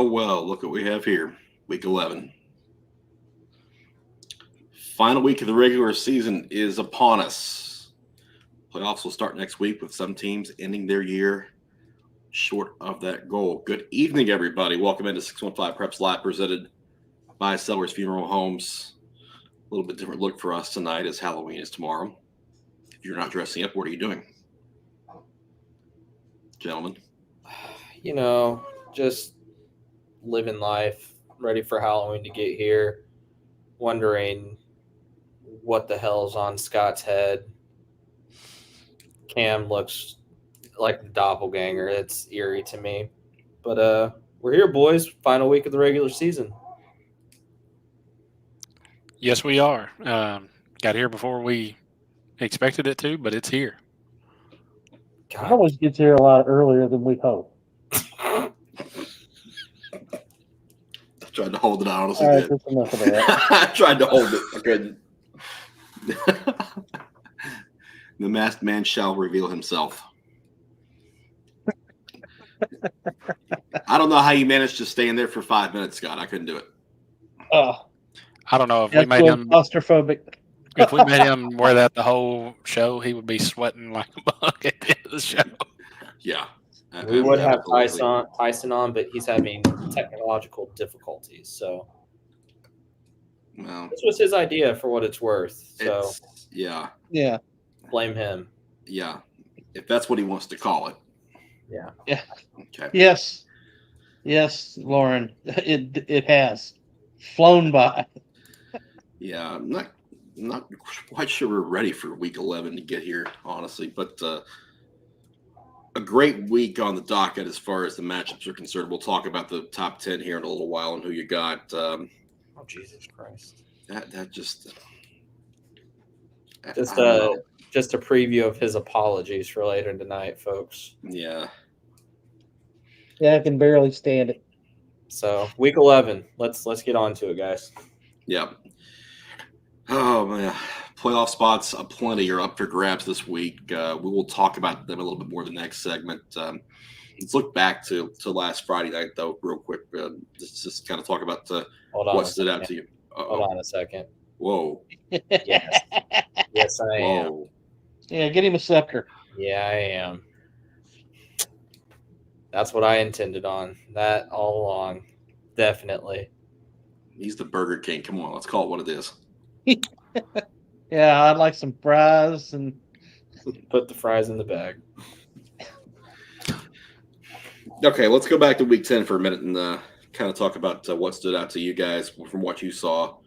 Well, look what we have here. Week 11. Final week of the regular season is upon us. Playoffs will start next week with some teams ending their year short of that goal. Good evening, everybody. Welcome into 615 Preps Live, presented by Sellers Funeral Homes. A little bit different look for us tonight, as Halloween is tomorrow. If you're not dressing up, what are you doing? Gentlemen? You know, just living life, ready for Halloween to get here, wondering what the hell's on Scott's head. Cam looks like the doppelganger. It's eerie to me. But we're here, boys. Final week of the regular season. Yes, we are. Got here before we expected it to, but it's here. God. It always gets here a lot earlier than we hope. I tried to hold it. I honestly did. That's enough of that. I tried to hold it. I couldn't. The masked man shall reveal himself. I don't know how you managed to stay in there for 5 minutes, Scott. I couldn't do it. I don't know if we made him claustrophobic. If we made him wear that the whole show, he would be sweating like a bug at the end of the show. Yeah. We would have Tyson on, but he's having technological difficulties. So this was his idea for what it's worth. So yeah. Blame him. Yeah. If that's what he wants to call it. Yeah. Okay. Yes, Lauren. It has flown by. Yeah, I'm not quite sure we're ready for week 11 to get here, honestly, but a great week on the docket as far as the matchups are concerned. We'll talk about the top 10 here in a little while and who you got. Oh, Jesus Christ. That just a preview of his apologies for later tonight, folks. Yeah, I can barely stand it. So week 11, let's get on to it, guys. Yeah. Oh man, playoff spots aplenty are up for grabs this week. We will talk about them a little bit more in the next segment. Let's look back to last Friday night, though, real quick. Just kind of talk about what stood out to you. Hold on a second. Whoa. Yes, I am. Yeah, get him a scepter. Yeah, I am. That's what I intended on. That all along. Definitely. He's the Burger King. Come on, let's call it what it is. Yeah, I'd like some fries and put the fries in the bag. Okay, let's go back to week 10 for a minute and kind of talk about what stood out to you guys from what you saw.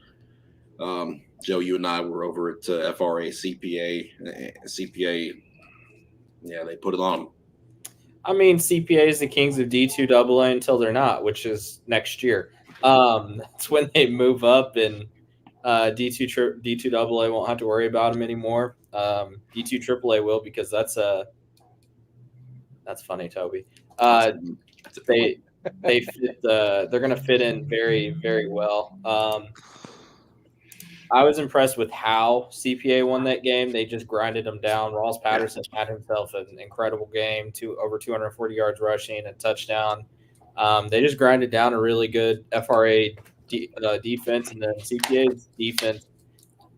Joe, you and I were over at FRA CPA. Yeah, they put it on them. I mean, CPA is the kings of D2AA until they're not, which is next year. That's when they move up, and D2AA won't have to worry about them anymore. D2AAA will, because that's funny, Toby. They fit they're going to fit in very, very well. I was impressed with how CPA won that game. They just grinded them down. Ross Patterson had himself an incredible game, over 240 yards rushing, a touchdown. They just grinded down a really good FRA defense, and then CPA's defense,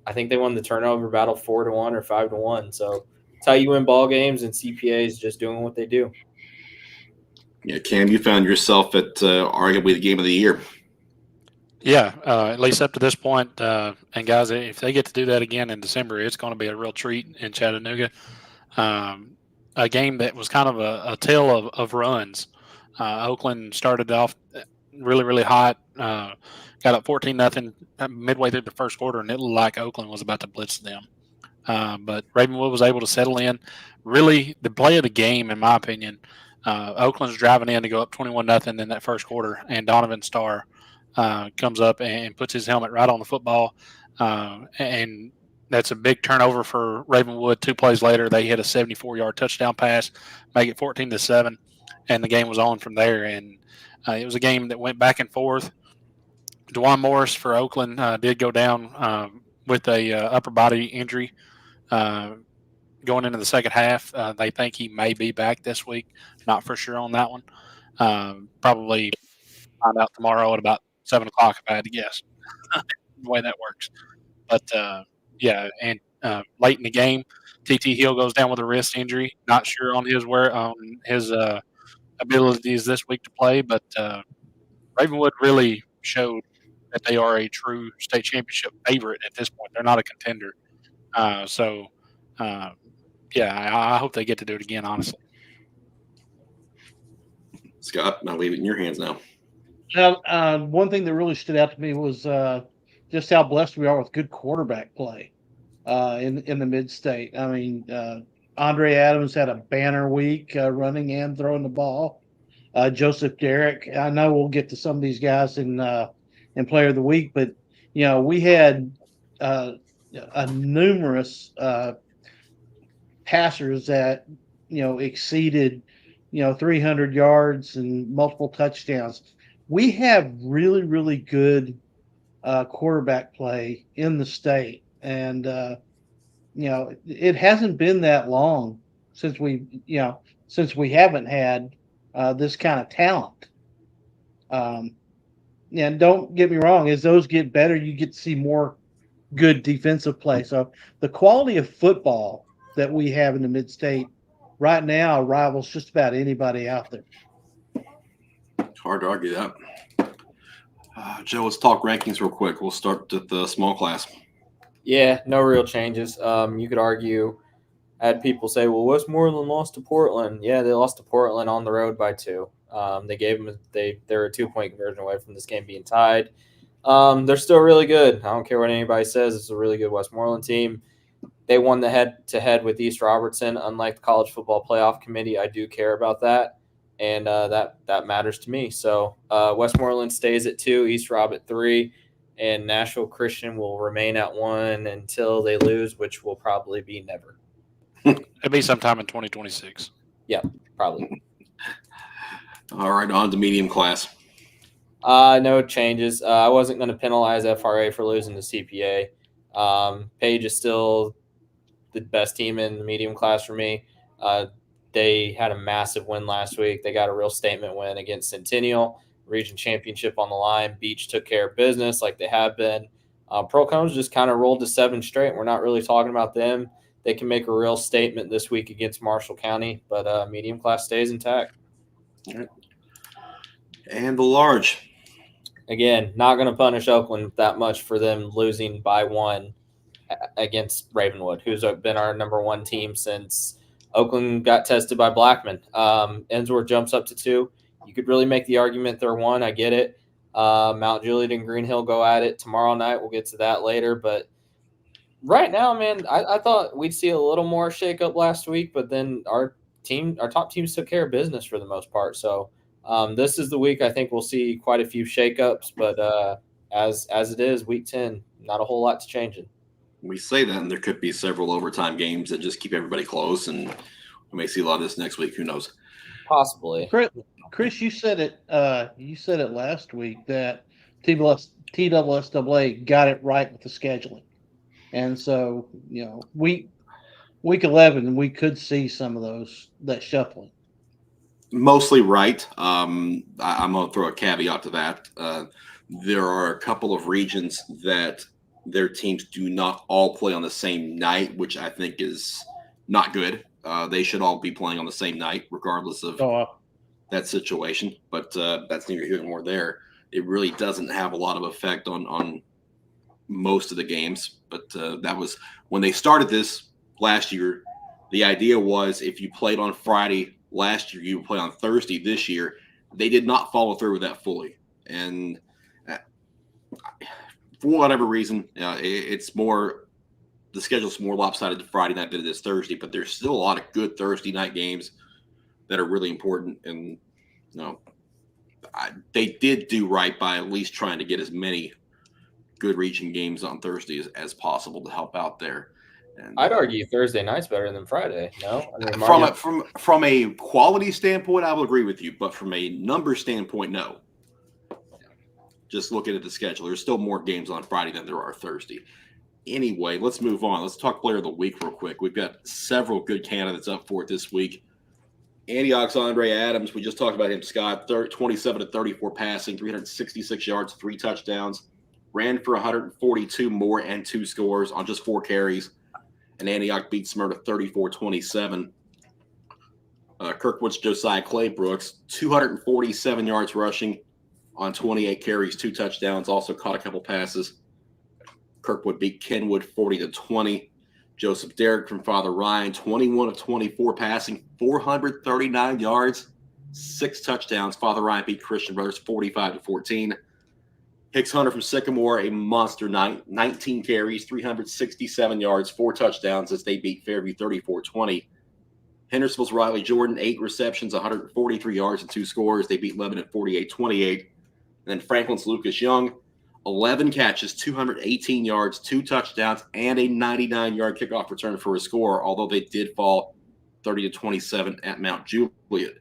I think they won the turnover battle 4-1 or 5-1. So that's how you win ball games, and CPA is just doing what they do. Yeah, Cam, you found yourself at arguably the game of the year. Yeah, at least up to this point. And guys, if they get to do that again in December, it's going to be a real treat in Chattanooga. a game that was kind of a tale of runs. Oakland started off really, really hot, got up 14-0 midway through the first quarter, and it looked like Oakland was about to blitz them. But Ravenwood was able to settle in. Really, the play of the game, in my opinion, Oakland's driving in to go up 21-0 in that first quarter, and Donovan Starr comes up and puts his helmet right on the football, and that's a big turnover for Ravenwood. 2 plays later, they hit a 74-yard touchdown pass, make it 14-7, and the game was on from there. And it was a game that went back and forth. DeJuan Morris for Oakland did go down with a upper body injury going into the second half. They think he may be back this week. Not for sure on that one. Probably find out tomorrow at about 7 o'clock if I had to guess the way that works. But yeah, and late in the game, TT Hill goes down with a wrist injury. Not sure on his abilities this week to play, but Ravenwood really showed that they are a true state championship favorite at this point. They're not a contender. Yeah, I hope they get to do it again, honestly. Scott, I'll leave it in your hands now. One thing that really stood out to me was just how blessed we are with good quarterback play in the mid-state. I mean, Andre Adams had a banner week running and throwing the ball. Joseph Derrick, I know we'll get to some of these guys in Player of the Week, but we had a numerous passers that exceeded 300 yards and multiple touchdowns. We have really, really good quarterback play in the state, and it hasn't been that long since we haven't had this kind of talent. And don't get me wrong, as those get better, you get to see more good defensive play. So the quality of football that we have in the mid-state right now rivals just about anybody out there. Hard to argue that. Joe, let's talk rankings real quick. We'll start with the small class. Yeah, no real changes. You could argue, I had people say, well, Westmoreland lost to Portland. Yeah, they lost to Portland on the road by 2. They were a 2-point conversion away from this game being tied. They're still really good. I don't care what anybody says. It's a really good Westmoreland team. They won the head-to-head with East Robertson. Unlike the College Football Playoff Committee, I do care about that, and that matters to me. So Westmoreland stays at 2, East Rob at 3, and Nashville Christian will remain at 1 until they lose, which will probably be never. It'll be sometime in 2026. Yeah, probably. All right, on to medium class. No changes. I wasn't going to penalize FRA for losing to CPA. Page is still the best team in the medium class for me. They had a massive win last week. They got a real statement win against Centennial, region championship on the line. Beach took care of business like they have been. Pearl Cones just kind of rolled to 7 straight. We're not really talking about them. They can make a real statement this week against Marshall County, but medium class stays intact. All right. And the large. Again, not going to punish Oakland that much for them losing by 1 against Ravenwood, who's been our number 1 team since Oakland got tested by Blackman. Ensworth jumps up to 2. You could really make the argument they're 1. I get it. Mount Juliet and Green Hill go at it tomorrow night. We'll get to that later. But right now, man, I thought we'd see a little more shakeup last week, but then our top teams took care of business for the most part. So this is the week I think we'll see quite a few shakeups, but as it is, week 10, not a whole lot to changing. We say that, and there could be several overtime games that just keep everybody close, and we may see a lot of this next week. Who knows? Possibly. Chris, you said it. You said it last week that TSSAA got it right with the scheduling, and so week 11 we could see some of that shuffling. Mostly right. I'm going to throw a caveat to that. There are a couple of regions that their teams do not all play on the same night, which I think is not good. They should all be playing on the same night, regardless of that situation. But that's neither here nor there. It really doesn't have a lot of effect on most of the games. But that was when they started this last year. The idea was if you played on Friday last year, you would play on Thursday this year. They did not follow through with that fully. And for whatever reason, it's more – the schedule's more lopsided to Friday night than it is Thursday, but there's still a lot of good Thursday night games that are really important. And, they did do right by at least trying to get as many good reaching games on Thursdays as possible to help out there. And, I'd argue Thursday night's better than Friday. No, I mean, from a quality standpoint, I will agree with you, but from a number standpoint, no. Just looking at the schedule, there's still more games on Friday than there are Thursday. Anyway, let's move on. Let's talk player of the week real quick. We've got several good candidates up for it this week. Antioch's Andre Adams, we just talked about him, Scott, 27 to 34 passing, 366 yards, 3 touchdowns, ran for 142 more and 2 scores on just 4 carries. And Antioch beat Smyrna 34-27. Kirkwood's Josiah Claybrooks, 247 yards rushing on 28 carries, 2 touchdowns, also caught a couple passes. Kirkwood beat Kenwood 40-20. Joseph Derrick from Father Ryan, 21 of 24 passing, 439 yards, 6 touchdowns. Father Ryan beat Christian Brothers 45-14. Hicks Hunter from Sycamore, a monster night, 19 carries, 367 yards, 4 touchdowns as they beat Fairview 34-20. Hendersonville's Riley Jordan, 8 receptions, 143 yards and 2 scores. They beat Lebanon 48-28. And then Franklin's Lucas Young, 11 catches, 218 yards, 2 touchdowns, and a 99-yard kickoff return for a score, although they did fall 30-27 at Mount Juliet.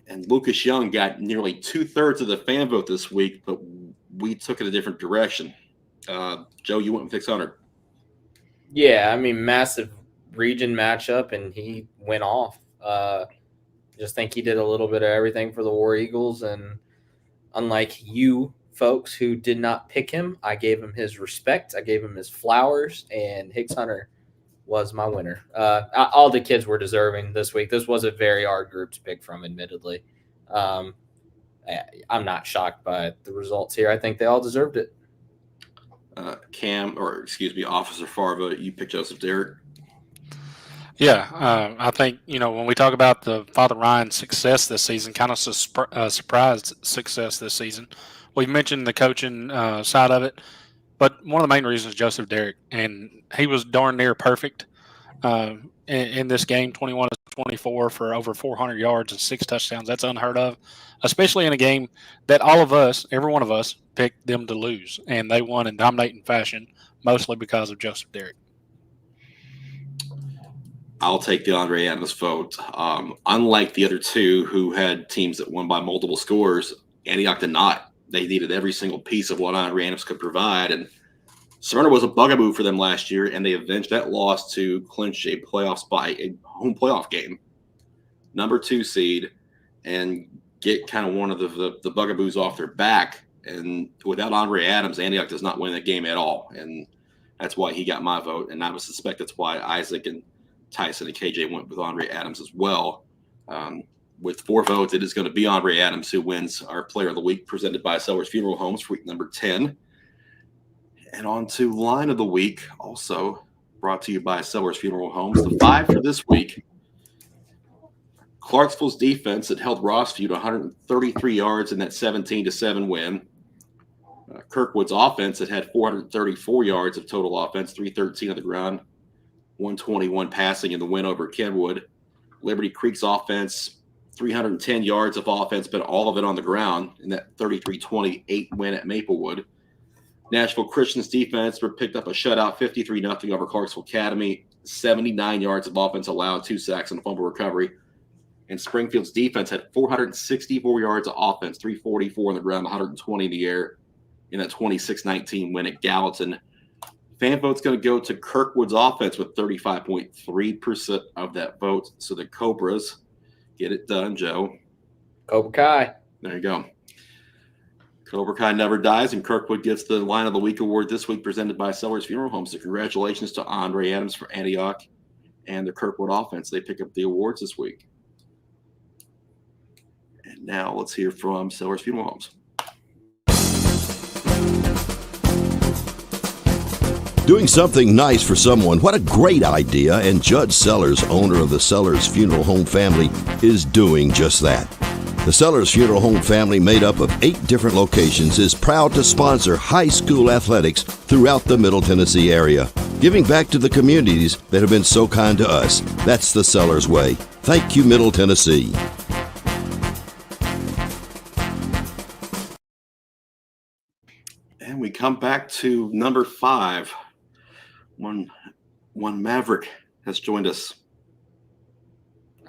And Lucas Young got nearly 2/3 of the fan vote this week, but we took it a different direction. Joe, you went with Hicks Hunter. Yeah, I mean, massive region matchup, and he went off. Just think he did a little bit of everything for the War Eagles, and unlike you folks who did not pick him, I gave him his respect. I gave him his flowers, and Hicks Hunter was my winner. All the kids were deserving this week. This was a very hard group to pick from, admittedly. I'm not shocked by the results here. I think they all deserved it. Officer Farva, you picked Joseph Derrick. Yeah, I think, when we talk about the Father Ryan success this season, kind of surprised success this season, we've mentioned the coaching side of it, but one of the main reasons is Joseph Derrick, and he was darn near perfect in this game, 21 to 24 for over 400 yards and 6 touchdowns. That's unheard of, especially in a game that all of us, every one of us, picked them to lose, and they won in dominating fashion, mostly because of Joseph Derrick. I'll take the Andre Adams vote. Unlike the other two who had teams that won by multiple scores, Antioch did not. They needed every single piece of what Andre Adams could provide. And Smyrna was a bugaboo for them last year, and they avenged that loss to clinch a playoff spot, a home playoff game, number 2 seed, and get kind of one of the bugaboos off their back. And without Andre Adams, Antioch does not win that game at all. And that's why he got my vote. And I would suspect that's why Isaac and Tyson and KJ went with Andre Adams as well. With 4 votes, it is going to be Andre Adams who wins our Player of the Week, presented by Sellers Funeral Homes for week number 10. And on to Line of the Week, also brought to you by Sellers Funeral Homes. The 5 for this week, Clarksville's defense that held Rossview to 133 yards in that 17-7 win. Kirkwood's offense that had 434 yards of total offense, 313 on the ground, 121 passing in the win over Kenwood. Liberty Creek's offense, 310 yards of offense, but all of it on the ground in that 33-28 win at Maplewood. Nashville Christian's defense picked up a shutout, 53-0 over Clarksville Academy, 79 yards of offense allowed, 2 sacks and a fumble recovery. And Springfield's defense had 464 yards of offense, 344 on the ground, 120 in the air in that 26-19 win at Gallatin. Fan vote's going to go to Kirkwood's offense with 35.3% of that vote. So the Cobras get it done, Joe. Cobra Kai. There you go. Cobra Kai never dies, and Kirkwood gets the Line of the Week award this week, presented by Sellers Funeral Homes. So congratulations to Andre Adams for Antioch and the Kirkwood offense. They pick up the awards this week. And now let's hear from Sellers Funeral Homes. Doing something nice for someone, what a great idea, and Judd Sellers, owner of the Sellers Funeral Home family, is doing just that. The Sellers Funeral Home family, made up of 8 different locations, is proud to sponsor high school athletics throughout the Middle Tennessee area, giving back to the communities that have been so kind to us. That's the Sellers way. Thank you, Middle Tennessee. And we come back to number 5. One Maverick has joined us.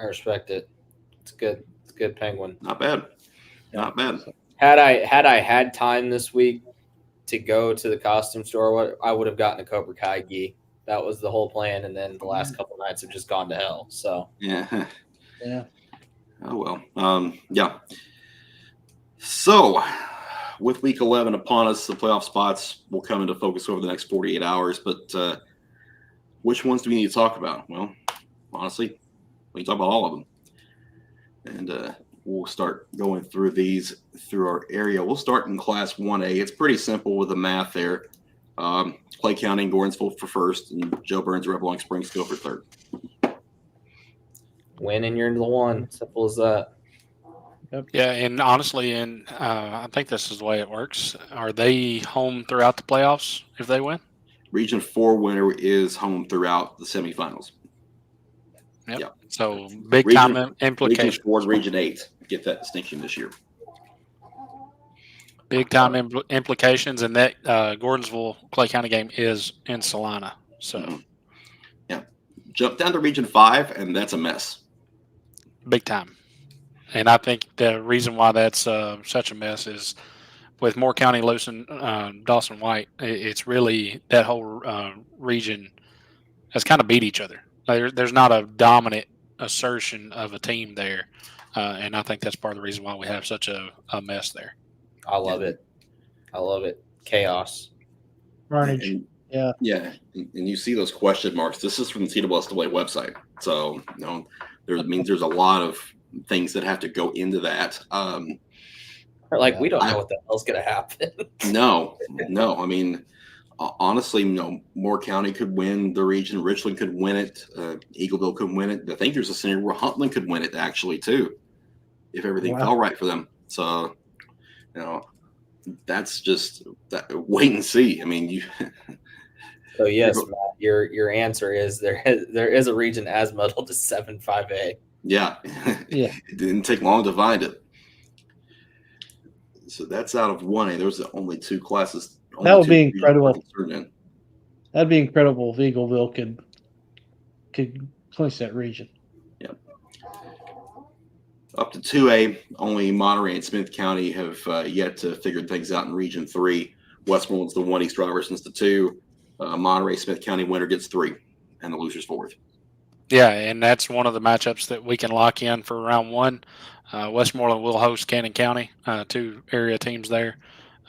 I respect it. It's good. It's good, Penguin. Not bad. Not bad. Had I had time this week to go to the costume store, I would have gotten a Cobra Kai gi. That was the whole plan, and then the last couple nights have just gone to hell. So Yeah. Yeah. Oh well. Yeah. So, with Week 11 upon us, the playoff spots will come into focus over the next 48 hours. But which ones do we need to talk about? Well, honestly, we can talk about all of them. And we'll start going through these through our area. We'll start in Class 1A. It's pretty simple with the math there. Clay County and Gordonsville for first, and Joe Burns, Red Long Springs go for third. win and you're into the one. Simple as that. Yeah, and honestly, I think this is the way it works. Are they home throughout the playoffs if they win? Region 4 winner is home throughout the semifinals. Yep. So big time implications. Region 4 and Region 8 get that distinction this year. Big time implications, and that Gordonsville Clay County game is in Salina. So yeah, jump down to Region 5, and that's a mess. Big time. And I think the reason why that's such a mess is with Moore County, Lewis, Dawson White, it's really that whole region has kind of beat each other. There's not a dominant assertion of a team there. And I think that's part of the reason why we have such a mess there. I love it. I love it. Chaos. Carnage. Yeah. Yeah. And you see those question marks. This is from the TWSAA website. So, there's a lot of things that have to go into that. We don't know what the hell's going to happen. No. I mean, honestly, Moore County could win the region. Richland could win it. Eagleville could win it. I think there's a scenario where Huntland could win it, actually, too, if everything fell right for them. So, that's just wait and see. I mean, So yes, Matt, your answer is there is a region as muddled as 7-5A. Yeah. Yeah. It didn't take long to find it. So that's out of 1A. There's only 2 classes. That would be incredible. That'd be incredible if Eagleville could clinch that region. Yeah. Up to 2A, only Monterey and Smith County have yet to figure things out in Region 3. Westmoreland's the 1, East Robertson's the 2. Monterey Smith County winner gets 3, and the loser's 4th. Yeah, and that's one of the matchups that we can lock in for round 1. Westmoreland will host Cannon County, 2 area teams there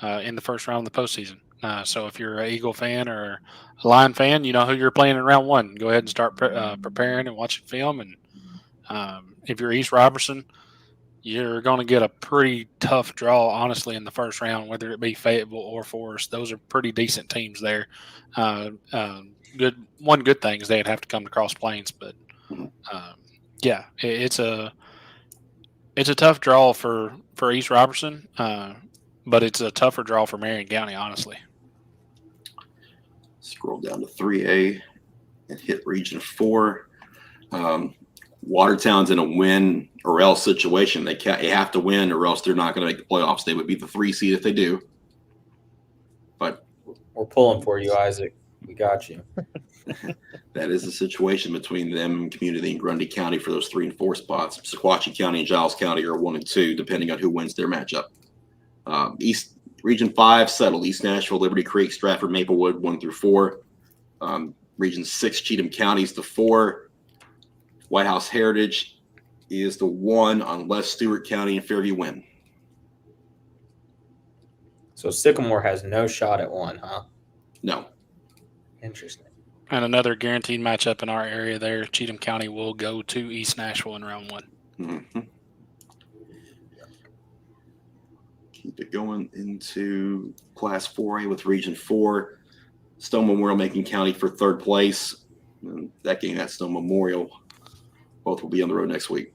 in the first round of the postseason. So if you're an Eagle fan or a Lion fan, you know who you're playing in round 1. Go ahead and start preparing and watching film. And if you're East Robertson, you're going to get a pretty tough draw, honestly, in the first round, whether it be Fayetteville or Forest. Those are pretty decent teams there. One good thing is they'd have to come to Cross Plains, but yeah, it's a tough draw for East Robertson, but it's a tougher draw for Marion County, honestly. Scroll down to 3A and hit Region 4. Watertown's in a win or else situation. They have to win or else they're not going to make the playoffs. They would be the 3 seed if they do. But we're pulling for you, Isaac. We got you. That is the situation between them, Community, and Grundy County for those 3 and 4 spots. Sequatchie County and Giles County are 1 and 2, depending on who wins their matchup. East Region 5 settled. East Nashville, Liberty Creek, Stratford, Maplewood 1 through 4. Region 6, Cheatham County is the 4. White House Heritage is the 1 unless Stewart County and Fairview win. So Sycamore has no shot at 1, huh? No. Interesting. And another guaranteed matchup in our area there, Cheatham County will go to East Nashville in round 1. Mm-hmm. Keep it going into Class 4A with Region 4. Stone Memorial making county for third place. And that game at Stone Memorial, both will be on the road next week.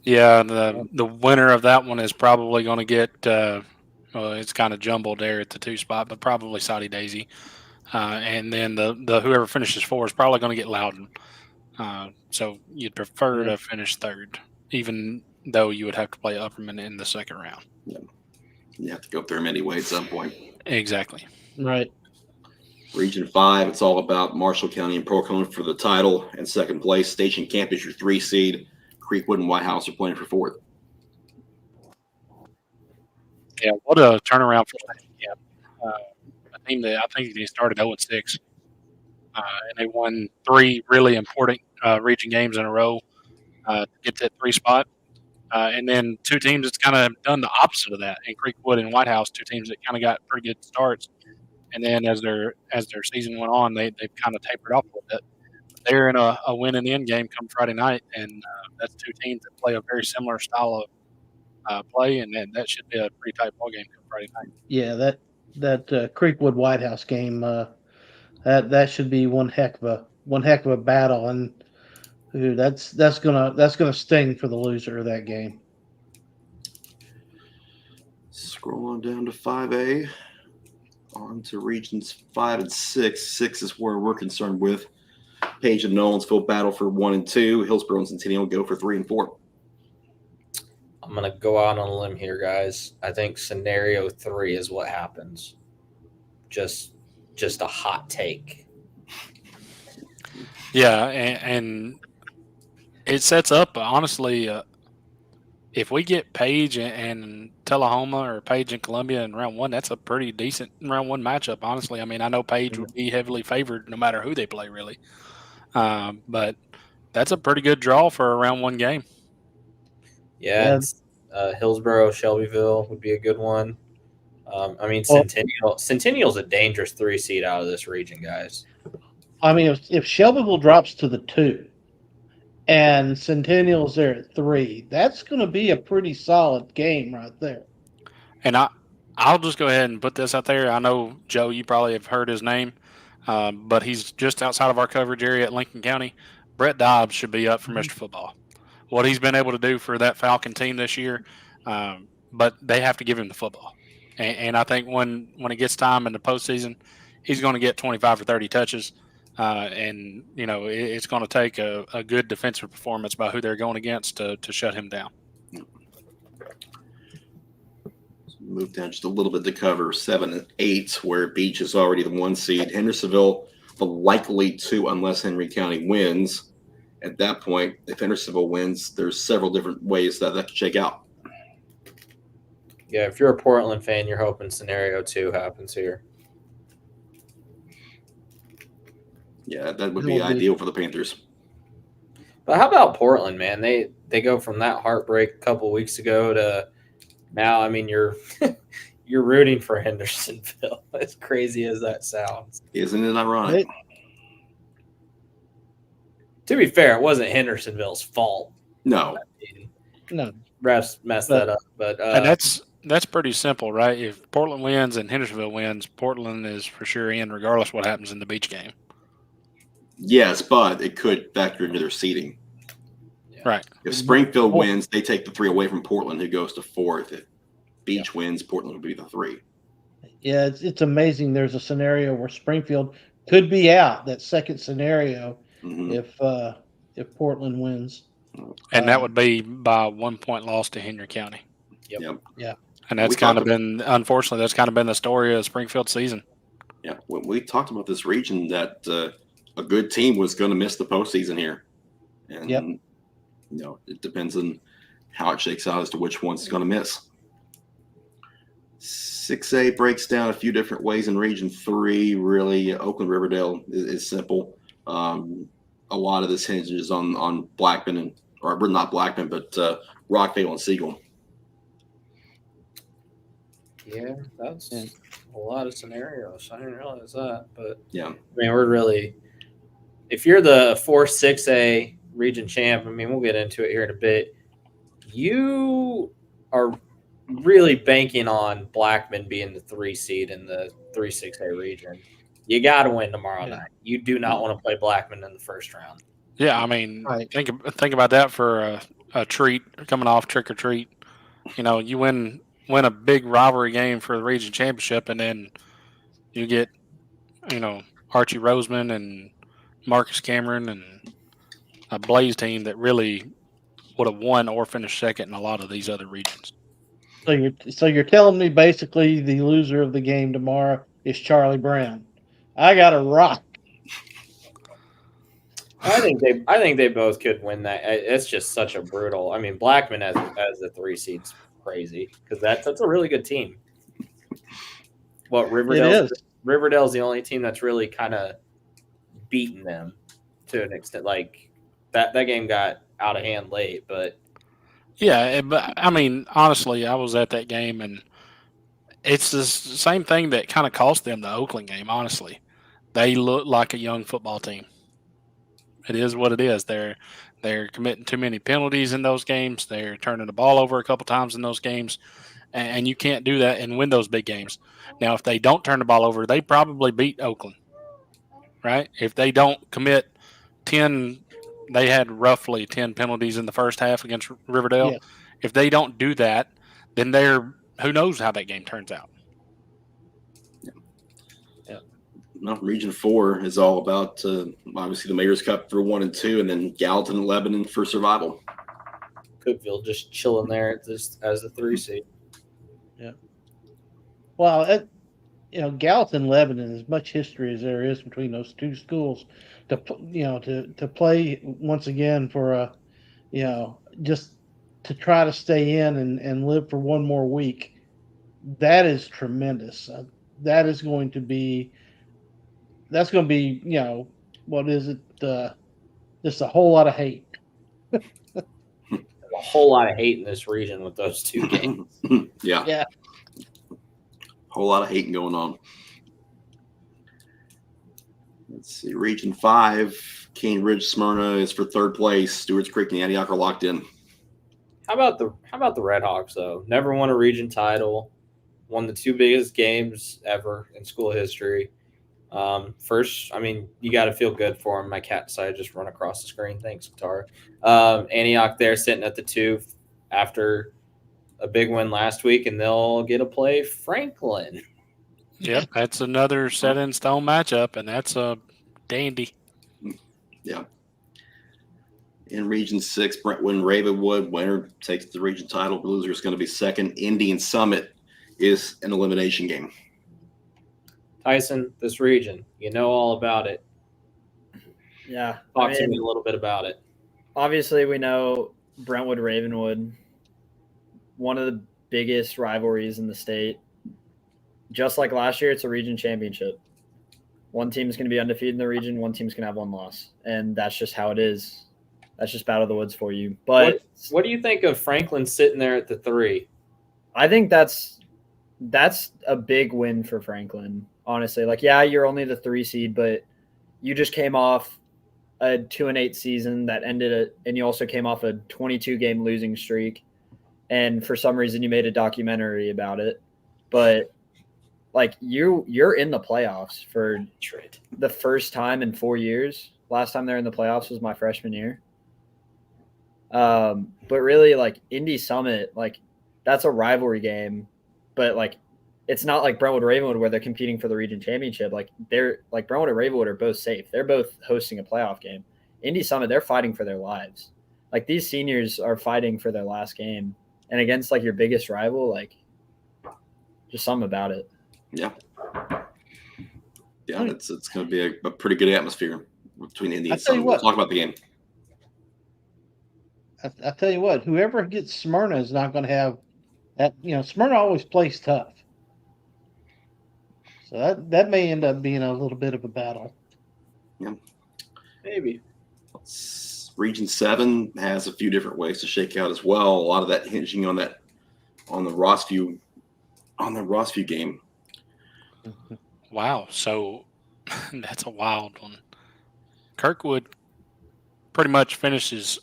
Yeah, the winner of that one is probably going to get it's kind of jumbled there at the 2 spot, but probably Saudi Daisy. And then the whoever finishes 4 is probably going to get Loudon. So you'd prefer to finish third, even though you would have to play Upperman in the second round. Yeah. You have to go up there anyway at some point. Exactly. Right. Region 5, it's all about Marshall County and Portland for the title and second place. Station Camp is your 3 seed. Creekwood and White House are playing for 4th. Yeah, what a turnaround for Station Camp. A team that I think they started 0-6. And they won 3 really important region games in a row to get that 3 spot. And then 2 teams that's kind of done the opposite of that in Creekwood and White House, 2 teams that kind of got pretty good starts. And then as their season went on, they've kind of tapered off a little bit. They're in a win in the end game come Friday night, and that's 2 teams that play a very similar style of play, and that should be a pretty tight ball game come Friday night. Yeah, that Creekwood White House game, that should be one heck of a battle, and that's gonna sting for the loser of that game. Scroll on down to 5A. On to regions 5 and 6. 6 is where we're concerned with. Page and Nolensville battle for 1 and 2. Hillsborough and Centennial go for 3 and 4. I'm going to go out on a limb here, guys. I think scenario 3 is what happens. Just a hot take. Yeah, and it sets up, honestly, if we get Page and Tullahoma or Page and Columbia in round 1, that's a pretty decent round 1 matchup, honestly. I mean, I know Page would be heavily favored no matter who they play, really. But that's a pretty good draw for a round 1 game. Yeah, Hillsborough, Shelbyville would be a good one. I mean, Centennial's a dangerous 3 seed out of this region, guys. I mean, if Shelbyville drops to the 2 and Centennial's there at 3, that's going to be a pretty solid game right there. And I'll just go ahead and put this out there. I know, Joe, you probably have heard his name, but he's just outside of our coverage area at Lincoln County. Brett Dobbs should be up for Mr. Football. What he's been able to do for that Falcon team this year, but they have to give him the football. And I think when it gets time in the postseason, he's going to get 25 or 30 touches. And, it's going to take a good defensive performance by who they're going against to shut him down. Move down just a little bit to cover 7 and 8, where Beach is already the 1 seed. Hendersonville, the likely 2 unless Henry County wins. At that point, if Hendersonville wins, there's several different ways that could shake out. Yeah, if you're a Portland fan, you're hoping scenario 2 happens here. Yeah, that would be ideal for the Panthers. But how about Portland, man? They go from that heartbreak a couple weeks ago to now. I mean, you're rooting for Hendersonville. As crazy as that sounds, isn't it ironic? To be fair, it wasn't Hendersonville's fault. No. No. Refs messed that up. But and that's pretty simple, right? If Portland wins and Hendersonville wins, Portland is for sure in, regardless of what happens in the Beach game. Yes, but it could factor into their seeding. Yeah. Right. If Springfield wins, they take the 3 away from Portland, who goes to 4th. If Beach wins, Portland would be the 3. Yeah, it's amazing. There's a scenario where Springfield could be out. That second scenario, if Portland wins, and that would be by 1 point loss to Henry County. Yep. Yeah. And that's unfortunately, that's kind of been the story of Springfield's season. Yeah, when we talked about this region, that a good team was going to miss the postseason here, and it depends on how it shakes out as to which one's going to miss. 6A breaks down a few different ways in Region 3. Really, Oakland Riverdale is simple. A lot of this hinges on Blackman or not Blackman, but Rockvale and Siegel. yeah, that's a lot of scenarios. I didn't realize that, but yeah, I mean, we're really, if you're the 4-6A region champ, I mean, we'll get into it here in a bit. You are really banking on Blackman being the 3 seed in the 3-6A region. You got to win tomorrow Yeah. night. You do not want to play Blackman in the first round. Yeah, I mean, Right. think about that for a treat coming off trick or treat. You win a big rivalry game for the region championship, and then you get Archie Roseman and Marcus Cameron and a Blaze team that really would have won or finished second in a lot of these other regions. So you're telling me basically the loser of the game tomorrow is Charlie Brown. I got a rock. I think they both could win that. It's just such a brutal. I mean, Blackman as the 3 seed's crazy because that's a really good team. What Riverdale's the only team that's really kind of beaten them to an extent. Like that game got out of hand late, but yeah. But I mean, honestly, I was at that game, and it's the same thing that kind of cost them the Oakland game. Honestly, they look like a young football team. It is what it is. They're committing too many penalties in those games. They're turning the ball over a couple times in those games, and you can't do that and win those big games. Now, if they don't turn the ball over, they probably beat Oakland, right? If they don't commit 10, they had roughly 10 penalties in the first half against Riverdale. Yeah. If they don't do that, then who knows how that game turns out. No, Region 4 is all about obviously the Mayor's Cup for 1 and 2, and then Gallatin and Lebanon for survival. Cookeville just chilling there as the 3 seed. Yeah. Well, Gallatin, Lebanon, as much history as there is between those two schools, to play once again for just to try to stay in and live for one more week, that is tremendous. That's going to be, what is it? Just a whole lot of hate. A whole lot of hate in this region with those 2 games. Yeah. Yeah. Whole lot of hating going on. Let's see. Region 5, Cane Ridge, Smyrna is for 3rd place. Stewart's Creek and Antioch are locked in. How about the Red Hawks though? Never won a region title. Won the 2 biggest games ever in school history. First, I mean, you got to feel good for them. My cat decided to just run across the screen. Thanks, Tara. Antioch there sitting at the 2 after a big win last week, and they'll get to play Franklin. Yep, that's another set in stone matchup, and that's a dandy. Yeah. In Region 6, Brentwood, Ravenwood, winner takes the region title. Loser is going to be 2nd. Indian Summit is an elimination game. Tyson, this region, you know all about it. Yeah. Talk to me a little bit about it. Obviously, we know Brentwood, Ravenwood, one of the biggest rivalries in the state. Just like last year, it's a region championship. One team is going to be undefeated in the region. One team's going to have 1 loss. And that's just how it is. That's just Battle of the Woods for you. But what do you think of Franklin sitting there at the 3? I think that's a big win for Franklin, honestly. Like, yeah, you're only the 3 seed, but you just came off a 2-8 season that ended and you also came off a 22-game losing streak. And for some reason, you made a documentary about it. But like you're in the playoffs for the first time in 4 years. Last time they're in the playoffs was my freshman year. But really, like Indy Summit, like that's a rivalry game. But like, it's not like Brentwood Ravenwood where they're competing for the region championship. Like Brentwood and Ravenwood are both safe. They're both hosting a playoff game. Indy Summit, they're fighting for their lives. Like these seniors are fighting for their last game, and against like your biggest rival, like just something about it. Yeah. Yeah, it's going to be a pretty good atmosphere between Indy and Summit. We'll talk about the game. I tell you what, whoever gets Smyrna is not going to have that. Smyrna always plays tough. So that may end up being a little bit of a battle. Yeah. Maybe. Region 7 has a few different ways to shake out as well. A lot of that hinging on the Rossview game. Wow. So that's a wild one. Kirkwood pretty much finishes.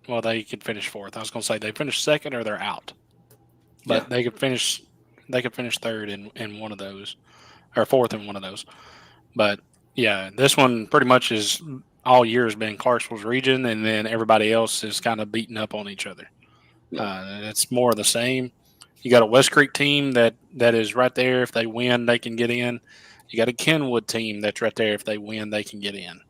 Well, they could finish 4th. I was going to say they finished 2nd or they're out, but they could finish 3rd in one of those. or fourth in one of those. But yeah, this one pretty much is all year has been Clarksville's region, and then everybody else is kind of beating up on each other. It's more of the same. You got a West Creek team that is right there. If they win, they can get in. You got a Kenwood team that's right there. If they win, they can get in.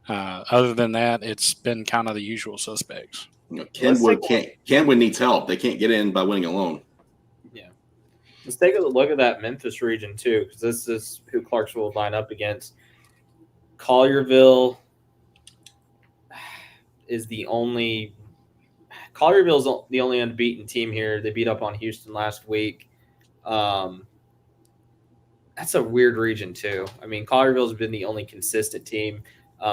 Other than that, it's been kind of the usual suspects. Kenwood needs help. They can't get in by winning alone. Yeah. Let's take a look at that Memphis region too, because this is who Clarksville will line up against. Collierville is the only unbeaten team here. They beat up on Houston last week. That's a weird region too. I mean, Collierville's been the only consistent team.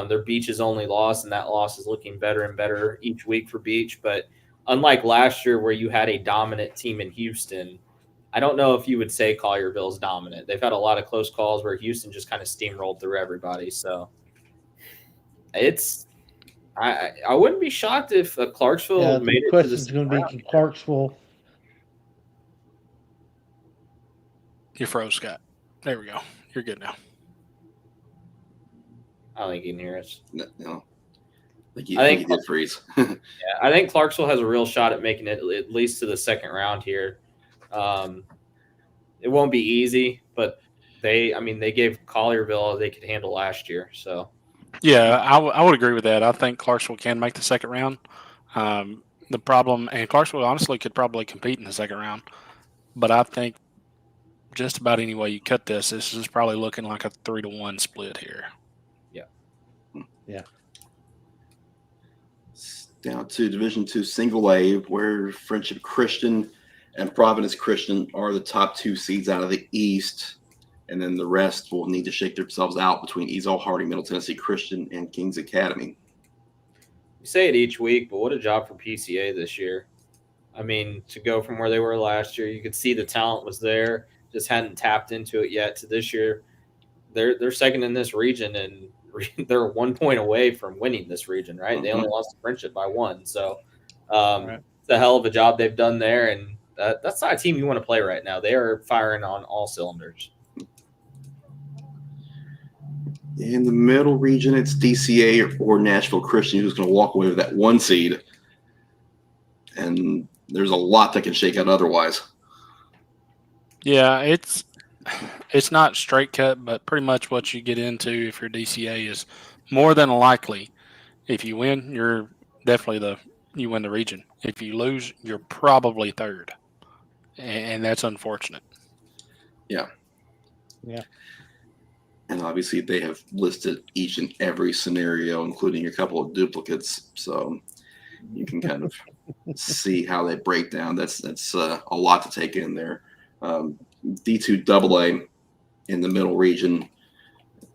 Their Beach's only loss, and that loss is looking better and better each week for Beach. But unlike last year where you had a dominant team in Houston, I don't know if you would say Collierville's dominant. They've had a lot of close calls where Houston just kind of steamrolled through everybody. So I wouldn't be shocked if Clarksville made it to the question is going to be Clarksville. You froze, Scott. There we go. You're good now. I don't think you can hear us. No. I think he did freeze. Yeah, I think Clarksville has a real shot at making it at least to the second round here. It won't be easy, but they gave Collierville they could handle last year. So yeah, I would agree with that. I think Clarksville can make the second round. The problem, and Clarksville honestly could probably compete in the second round, but I think just about any way you cut this is probably looking like a 3-1 split here. Yeah. Down to Division II Single A, where Friendship Christian and Providence Christian are the top two seeds out of the East. And then the rest will need to shake themselves out between Easel, Harding, Middle Tennessee Christian, and Kings Academy. We say it each week, but what a job for PCA this year. I mean, to go from where they were last year, you could see the talent was there, just hadn't tapped into it yet. To this year, they're second in this region, and they're 1 point away from winning this region, right? Mm-hmm. They only lost to Friendship by 1. So It's a hell of a job they've done there, and that's not a team you want to play right now. They are firing on all cylinders. In the middle region, it's DCA or Nashville Christian who's going to walk away with that 1 seed. And there's a lot that can shake out otherwise. Yeah, it's not straight cut, but pretty much what you get into if you're DCA is more than likely, if you win, you're definitely you win the region. If you lose, you're probably third, and that's unfortunate. Yeah. Yeah. And obviously they have listed each and every scenario, including a couple of duplicates, so you can kind of see how they break down. That's a lot to take in there. D2 AA in the middle region,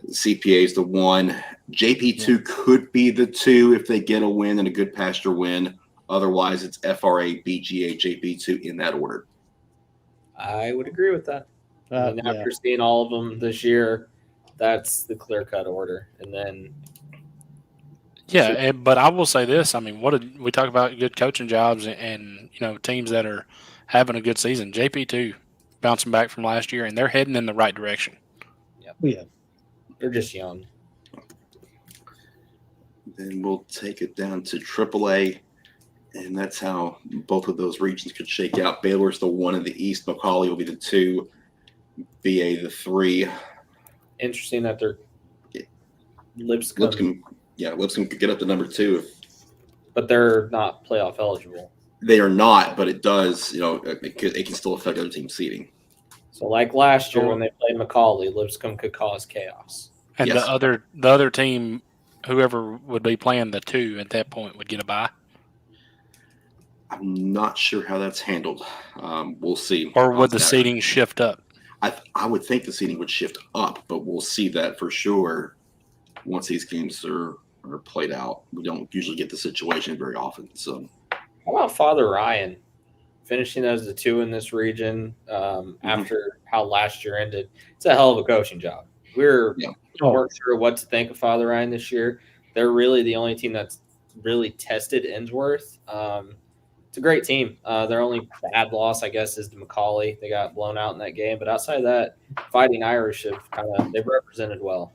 CPA is the 1. JP2 could be the 2 if they get a win and a good pasture win. Otherwise, it's FRA, BGA, JP2 in that order. I would agree with that. After seeing all of them this year, that's the clear-cut order. And then but I will say this. I mean, we talk about good coaching jobs and teams that are having a good season. JP2 bouncing back from last year, and they're heading in the right direction. Yeah. They're just young. Then we'll take it down to AAA, and that's how both of those regions could shake out. Baylor's the 1 in the East. McCauley will be the 2. VA the 3. Interesting that they're Lipscomb could get up to number 2. But they're not playoff eligible. They are not, but it does, it can still affect other teams' seeding. So like last year when they played McCauley, Lipscomb could cause chaos. And the other team, whoever would be playing the 2 at that point, would get a bye. I'm not sure how that's handled. We'll see. Or would the seeding shift up? I would think the seeding would shift up, but we'll see that for sure once these games are played out. We don't usually get the situation very often. So, how about Father Ryan finishing as the 2 in this region after how last year ended? It's a hell of a coaching job. We're sure what to think of Father Ryan this year. They're really the only team that's really tested Innsworth it's a great team. Their only bad loss, I guess, is to McCauley. They got blown out in that game, but outside of that, Fighting Irish they've represented well.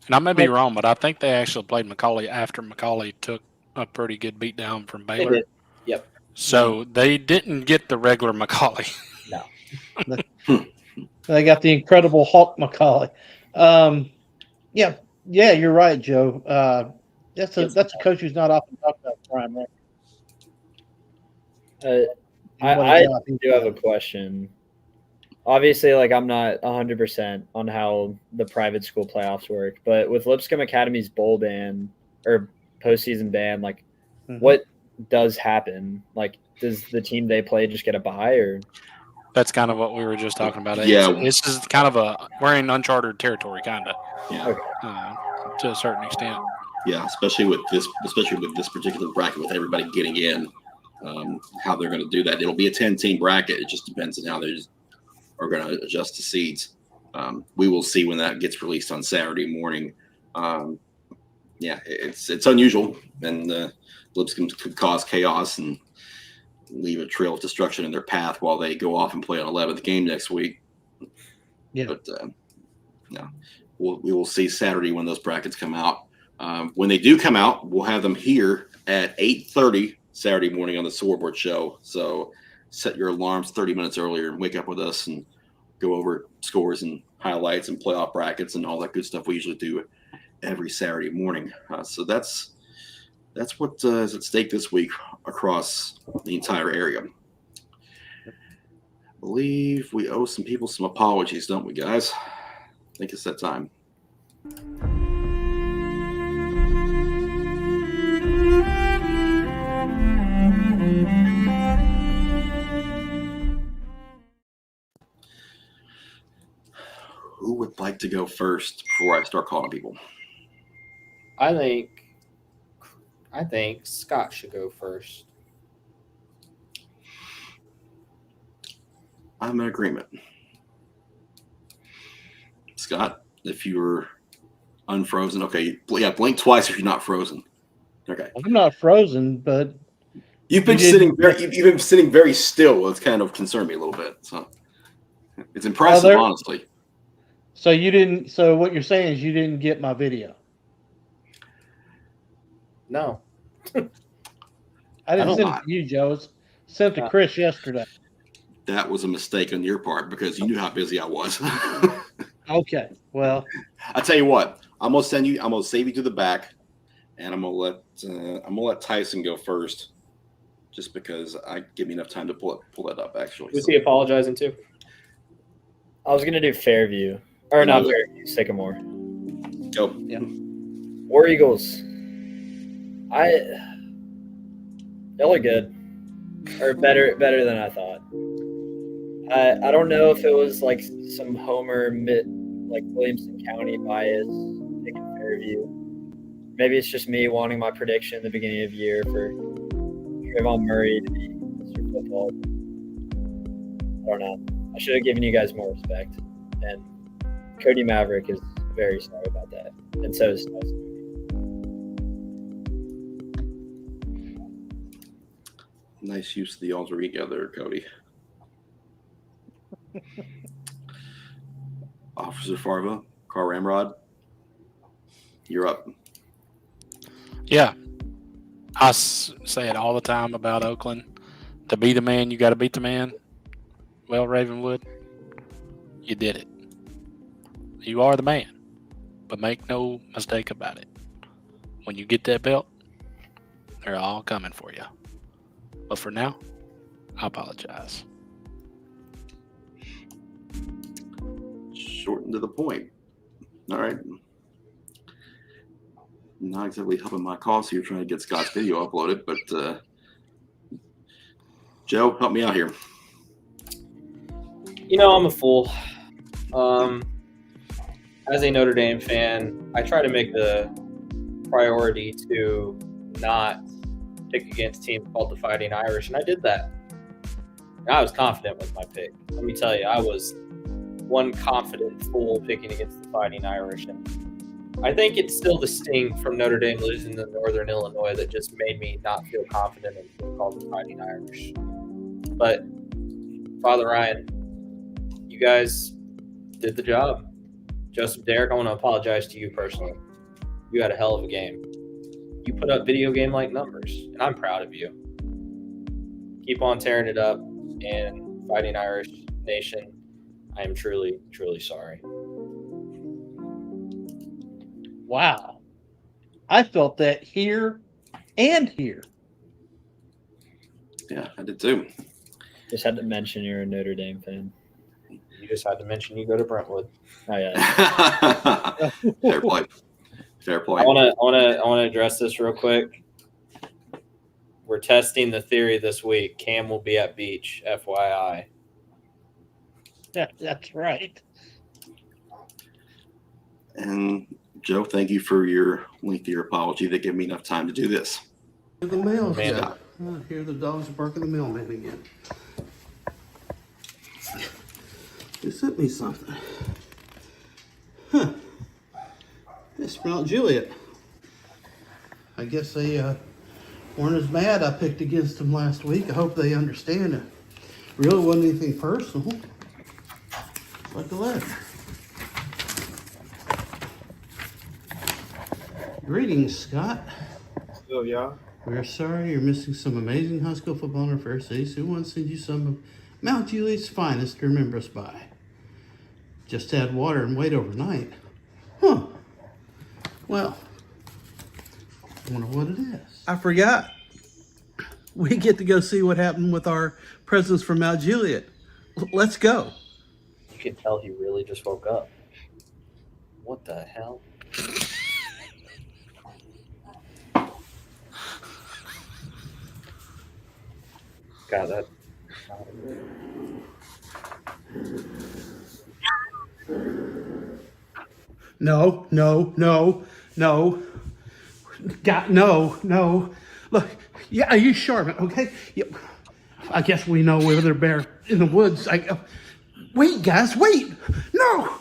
And I may be wrong, but I think they actually played McCauley after McCauley took a pretty good beat down from They Baylor. did. Yep. So they didn't get the regular McCauley. No. They got the incredible Hulk McCauley. Yeah, you're right, Joe. That's a coach who's not often talked about prime record. I do have a question. Obviously, like I'm not 100% on how the private school playoffs work, but with Lipscomb Academy's bowl ban or postseason ban, like what does happen? Like, does the team they play just get a bye, or? That's kind of what we were just talking about. Yeah. This is kind of we're in uncharted territory, kind of. Yeah. Okay. To a certain extent. Yeah, especially with this particular bracket, with everybody getting in, how they're going to do that. It'll be a 10-team bracket. It just depends on how they are going to adjust the seeds. We will see when that gets released on Saturday morning. It's unusual, and Lipscomb could cause chaos and leave a trail of destruction in their path while they go off and play an 11th game next week. Yeah. But we will see Saturday when those brackets come out. When they do come out, we'll have them here at 8:30 Saturday morning on the Scoreboard Show. So set your alarms 30 minutes earlier and wake up with us and go over scores and highlights and playoff brackets and all that good stuff we usually do every Saturday morning. So that's what is at stake this week across the entire area. I believe we owe some people some apologies, don't we, guys? I think it's that time. Who would like to go first before I start calling people? I think Scott should go first. I'm in agreement. Scott, if you were unfrozen, okay. Yeah, blink twice if you're not frozen. Okay. I'm not frozen, but You've been sitting very still. It's kind of concerned me a little bit. So it's impressive, honestly. So you didn't. So what you're saying is you didn't get my video. No. I didn't send it to you, Joe. It's sent to Chris yesterday. That was a mistake on your part because you knew how busy I was. Okay. Well, I tell you what, I'm gonna save you to the back, and I'm gonna let Tyson go first, just because I give me enough time to pull that up. Actually, Was he apologizing too? I was gonna do Fairview or not Fairview, Sycamore. Go. Yeah. War Eagles. Y'all are good, or better than I thought. I don't know if it was like some Homer like Williamson County bias picking Fairview. Maybe it's just me wanting my prediction at the beginning of the year for Trayvon Murray to be Mr. Football. I don't know. I should have given you guys more respect. And Cody Maverick is very sorry about that. And so is Tyson. Nice use of the alter ego there, Cody. Officer Farva, Carl Ramrod, you're up. Yeah. I say it all the time about Oakland. To be the man, you got to beat the man. Well, Ravenwood, you did it. You are the man. But make no mistake about it. When you get that belt, they're all coming for you. But for now, I apologize. Short and to the point. All right. Not exactly helping my cause here trying to get Scott's video uploaded, but Joe, help me out here. You know, I'm a fool. As a Notre Dame fan, I try to make the priority to not pick against teams called the Fighting Irish, and I did that. And I was confident with my pick. Let me tell you, I was one confident fool picking against the Fighting Irish, and I think it's still the sting from Notre Dame losing to Northern Illinois that just made me not feel confident in being called the Fighting Irish. But Father Ryan, you guys did the job. Joseph Derrick, I want to apologize to you personally. You had a hell of a game. You put up video game-like numbers, and I'm proud of you. Keep on tearing it up, and Fighting Irish Nation, I am truly, truly sorry. Wow. I felt that here and here. Yeah, I did too. Just had to mention you're a Notre Dame fan. You just had to mention you go to Brentwood. Oh yeah. Fair play. Fair play. I want to address this real quick. We're testing the theory this week. Cam will be at Beach, FYI. That's right. And Joe, thank you for your lengthier apology that gave me enough time to do this. The mail's Man. out. I hear the dogs barking the mailman again. They sent me something. Huh. It's Mount Juliet. I guess they weren't as mad I picked against them last week. I hope they understand it. Really wasn't anything personal. It's like a letter. Greetings, Scott. Hello, y'all. We're sorry you're missing some amazing high school football in our fair city, so we want to send you some of Mount Juliet's finest to remember us by. Just add water and wait overnight. Huh. Well, I wonder what it is. I forgot. We get to go see what happened with our presents from Mount Juliet. Let's go. You can tell he really just woke up. What the hell? God, that. No. God, no. Look, yeah, you Charmin, okay? Yeah, I guess we know where they're bare in the woods. Wait, guys, wait. No,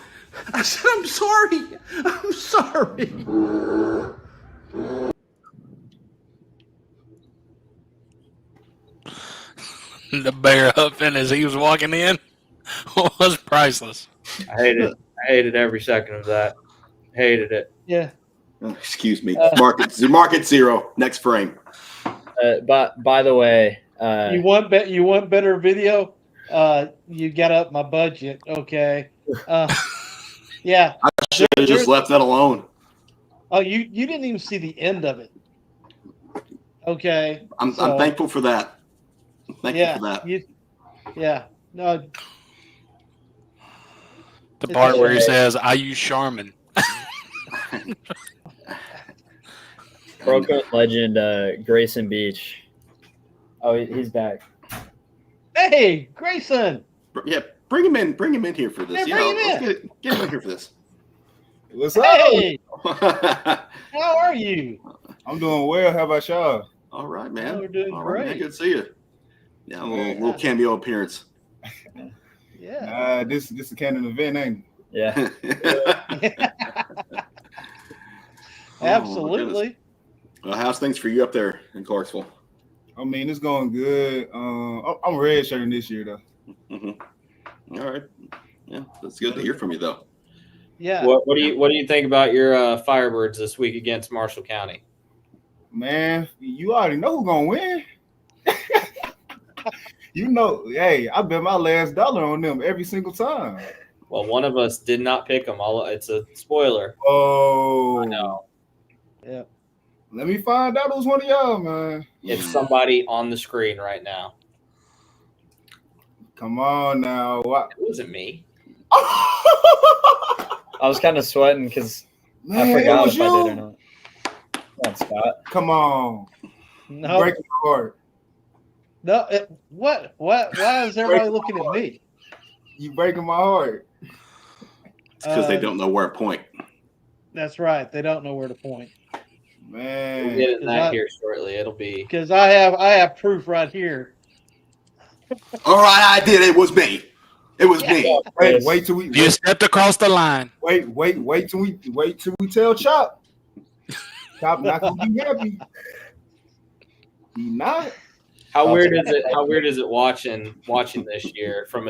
I said I'm sorry. I'm sorry. The bear huffing as he was walking in was priceless. I hated every second of that. Hated it. Yeah. Oh, excuse me. Market zero. Next frame. But by the way, You want better video? You got up my budget, okay? Yeah. I should have just left that alone. Oh, you didn't even see the end of it. Okay. I'm thankful for that. Thankful for that. No. The part where he says, "I use Charmin." Pro Code legend Grayson Beach. Oh, he's back. Hey, Grayson. Yeah, bring him in. Bring him in here for this. Yeah, bring him let's get him in here for this. What's up? Hey, how are you? I'm doing well. How about y'all? All right, man. We're doing All right, man. great. Good to see you. Yeah, a little cameo appearance. Yeah. This is a canon event, ain't Yeah. Absolutely. Well, how's things for you up there in Clarksville? it? I mean, it's going good. I'm redshirting this year, though. Mm-hmm. All right. Yeah, that's good to hear from you, though. Yeah. What do you think about your Firebirds this week against Marshall County? Man, you already know who's going to win. You know, hey, I bet my last dollar on them every single time. Well, one of us did not pick them. It's a spoiler. Oh, I know. Yeah. Let me find out who's one of y'all, man. It's somebody on the screen right now. Come on now. What? It wasn't me. I was kind of sweating because I Man, it forgot was if I did or you. not. Come on, Scott. Come on. No. Breaking my heart. No. What? Why is everybody looking at me? You breaking my heart. It's because they don't know where to point. That's right. They don't know where to point. We'll Man. get into that I- here shortly. It'll be Because I have proof right here. All right, I did. It was me. It was me. Wait till we You stepped across the line. wait till we tell Chop. Chop not gonna be happy. He not. How weird is it? How weird is it watching this year from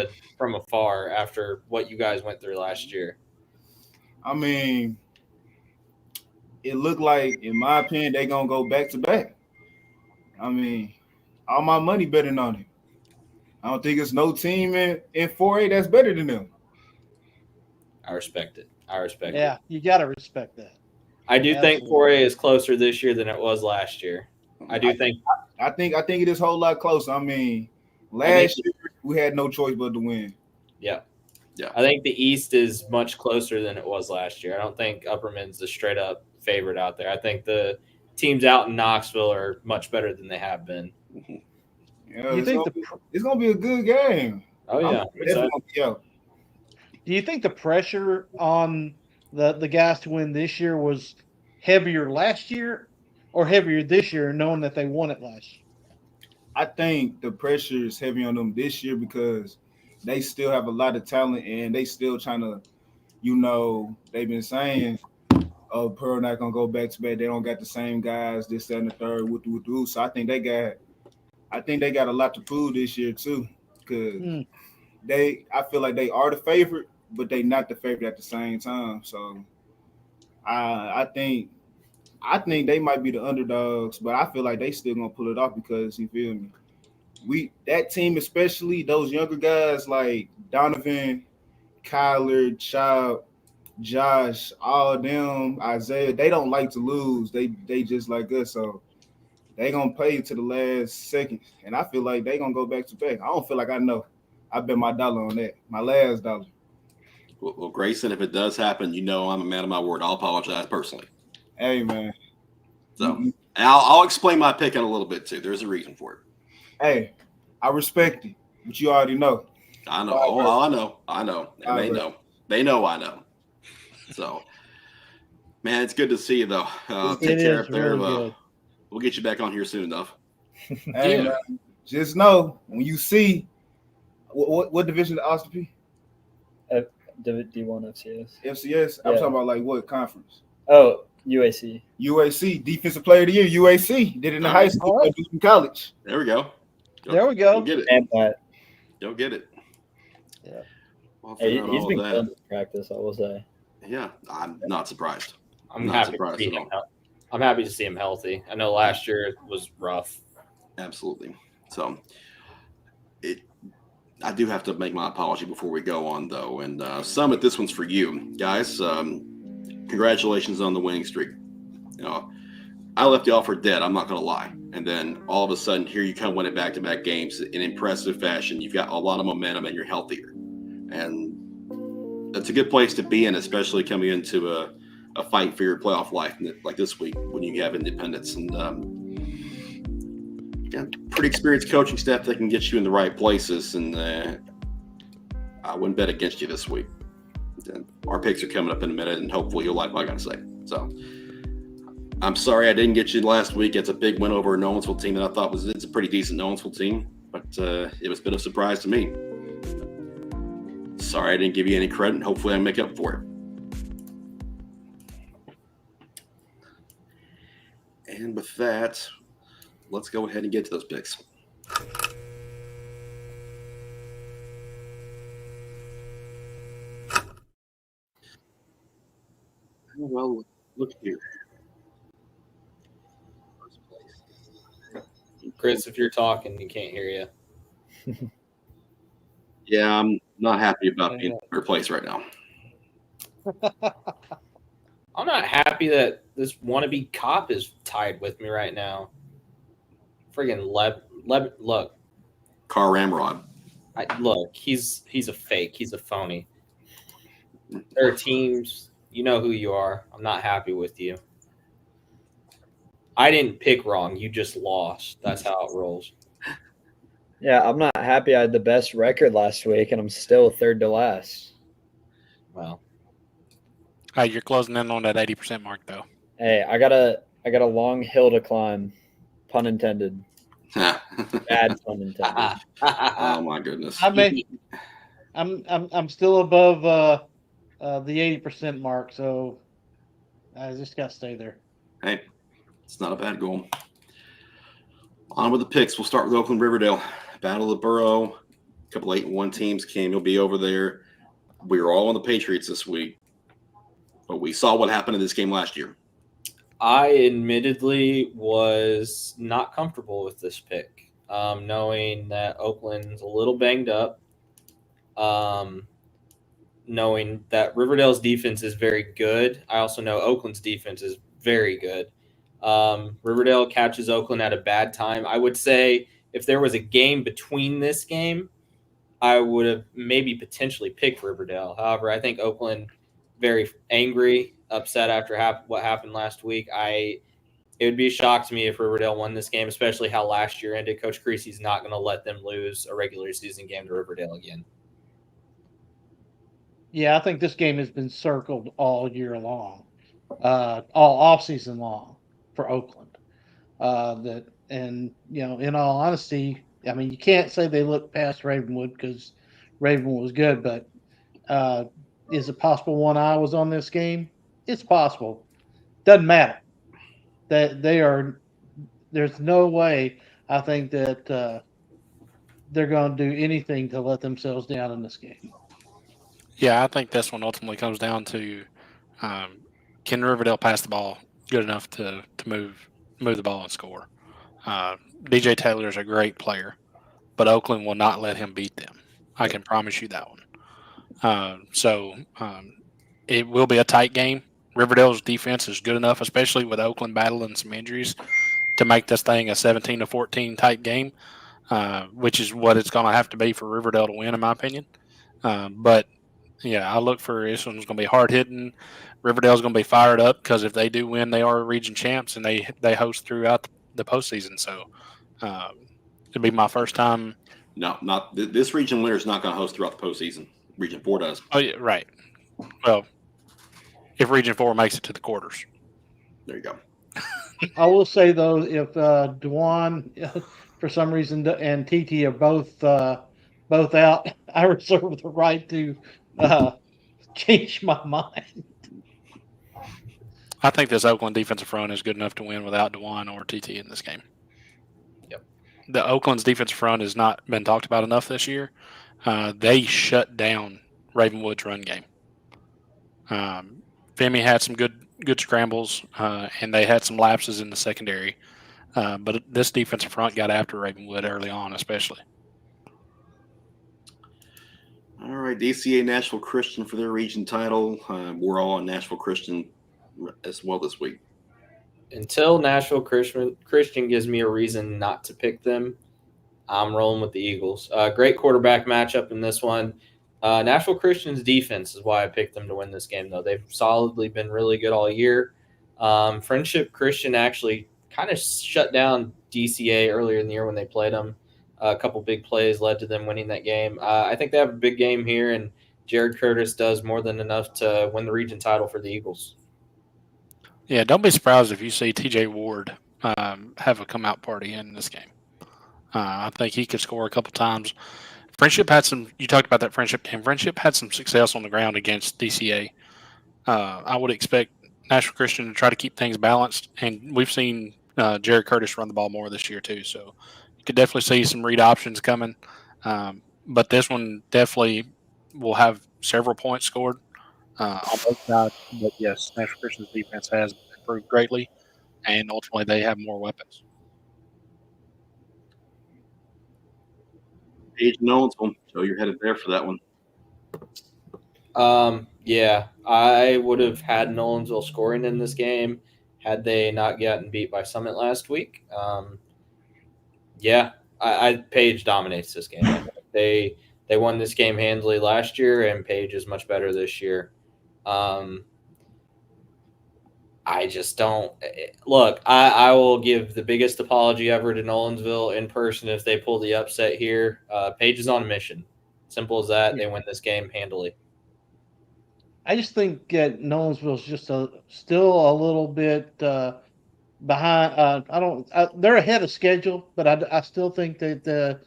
afar after what you guys went through last year? I mean, it looked like, in my opinion, they gonna go back to back. I mean, all my money betting on it. I don't think it's no team in 4A that's better than them. I respect it. it. Yeah, you got to respect that. I do think Absolutely. 4A is closer this year than it was last year. I think it is a whole lot closer. I mean, last year we had no choice but to win. Yeah. I think the East is much closer than it was last year. I don't think Upperman's the straight up favorite out there. I think the teams out in Knoxville are much better than they have been. Yeah, it's gonna be a good game. Oh yeah. Do you think the pressure on the guys to win this year was heavier last year or heavier this year, knowing that they won it last year? I think the pressure is heavy on them this year because they still have a lot of talent and they still trying to, they've been saying, oh, Pearl not gonna go back to back. They don't got the same guys, this, that, and the third. So I think they got a lot to prove this year too, because I feel like they are the favorite, but they not the favorite at the same time. So I think they might be the underdogs, but I feel like they still gonna pull it off because you feel me. That team, especially those younger guys like Donovan, Kyler, Chop, Josh, all of them, Isaiah, they don't like to lose. They just like us, so they gonna play to the last second, and I feel like they gonna go back to back. I don't feel like I know. I bet my dollar on that, my last dollar. Well, Grayson, if it does happen, I'm a man of my word. I'll apologize personally. Hey, man. So I'll explain my pick in a little bit too. There's a reason for it. Hey, I respect it, but you already know. I know. I know. And they know. They know I know. So, man, it's good to see you, though. Take care up there. Really we'll get you back on here soon enough. Hey, man, just know when you see what division of Austin P? D1 FCS. FCS? I'm talking about like what conference? Oh, UAC. UAC, Defensive Player of the Year, UAC. Did it in the high school, do it in college. There we go. There we go. Go get it. And that. Go get it. Yeah. Hey, he's been good in practice, I will say. Yeah, I'm not surprised. I'm happy to see him healthy. I know last year it was rough. Absolutely. So I do have to make my apology before we go on, though. And Summit, this one's for you guys. Congratulations on the winning streak. I left y'all for dead. I'm not going to lie. And then all of a sudden, here you come winning back-to-back games in impressive fashion. You've got a lot of momentum and you're healthier. And that's a good place to be in, especially coming into a fight for your playoff life like this week when you have independence. And pretty experienced coaching staff that can get you in the right places. And I wouldn't bet against you this week. Our picks are coming up in a minute, and hopefully you'll like what I got to say. So I'm sorry I didn't get you last week. It's a big win over a Nolensville team that I thought it's a pretty decent Nolensville team, but it was a bit of a surprise to me. Sorry I didn't give you any credit, and hopefully I make up for it. And with that, let's go ahead and get to those picks. Well, look here. Chris, if you're talking, you can't hear you. Yeah, I'm not happy about being in third place right now. I'm not happy that this wannabe cop is tied with me right now. Friggin' look. Car Ramrod. Look, he's a fake. He's a phony. There are teams, you know who you are. I'm not happy with you. I didn't pick wrong. You just lost. That's how it rolls. Yeah, I'm not happy I had the best record last week, and I'm still third to last. Well, Hey, you're closing in on that 80% mark, though. Hey, I got a long hill to climb, pun intended. Bad pun intended. Oh my goodness! I I'm still above the 80% mark, so I just got to stay there. Hey, it's not a bad goal. On with the picks. We'll start with Oakland Riverdale. Battle of the Borough. A couple 8-1 teams. Cam, you'll be over there. We were all on the Patriots this week, but we saw what happened in this game last year. I admittedly was not comfortable with this pick, knowing that Oakland's a little banged up, knowing that Riverdale's defense is very good. I also know Oakland's defense is very good. Riverdale catches Oakland at a bad time. I would say if there was a game between this game, I would have maybe potentially picked Riverdale. However, I think Oakland very angry, upset after what happened last week. It would be a shock to me if Riverdale won this game, especially how last year ended. Coach Creasy's not going to let them lose a regular season game to Riverdale again. Yeah, I think this game has been circled all year long, all offseason long for Oakland. In all honesty, I mean, you can't say they looked past Ravenwood because Ravenwood was good, but is it possible one eye was on this game? It's possible. Doesn't matter. That they are. There's no way I think that they're going to do anything to let themselves down in this game. Yeah, I think this one ultimately comes down to can Riverdale pass the ball good enough to move the ball and score. DJ Taylor is a great player, but Oakland will not let him beat them. I can promise you that one. So it will be a tight game. Riverdale's defense is good enough, especially with Oakland battling some injuries, to make this thing a 17-14 type game, which is what it's going to have to be for Riverdale to win, in my opinion. But yeah, I look for this one's going to be hard hitting. Riverdale's going to be fired up because if they do win, they are region champs and they host throughout the postseason. So it'll be my first time. No, not this region winner is not going to host throughout the postseason. Region 4 does. Oh yeah, right. Well, if Region 4 makes it to the quarters. There you go. I will say though, if Dewan, for some reason, and TT are both out, I reserve the right to change my mind. I think this Oakland defensive front is good enough to win without Dewan or TT in this game. Yep. The Oakland's defensive front has not been talked about enough this year. They shut down Ravenwood's run game. Femi had some good scrambles, and they had some lapses in the secondary. But this defensive front got after Ravenwood early on, especially. All right, DCA Nashville Christian for their region title. We're all on Nashville Christian as well this week. Until Nashville Christian gives me a reason not to pick them, I'm rolling with the Eagles. Great quarterback matchup in this one. Nashville Christian's defense is why I picked them to win this game, though. They've solidly been really good all year. Friendship Christian actually kind of shut down DCA earlier in the year when they played them. A couple big plays led to them winning that game. I think they have a big game here, and Jared Curtis does more than enough to win the region title for the Eagles. Yeah, don't be surprised if you see TJ Ward have a come-out party in this game. I think he could score a couple times. Friendship had some – you talked about that Friendship game. Friendship had some success on the ground against DCA. I would expect Nashville Christian to try to keep things balanced, and we've seen Jared Curtis run the ball more this year too, so you could definitely see some read options coming. But this one definitely will have several points scored on both sides. But yes, Nashville Christian's defense has improved greatly, and ultimately they have more weapons. Paige Nolensville. So you're headed there for that one. Yeah, I would have had Nolensville scoring in this game had they not gotten beat by Summit last week. Paige dominates this game. They won this game handily last year, and Paige is much better this year. I just don't look. I will give the biggest apology ever to Nolensville in person if they pull the upset here. Paige is on a mission. Simple as that. They win this game handily. I just think Nolensville's just still a little bit behind. They're ahead of schedule, but I still think that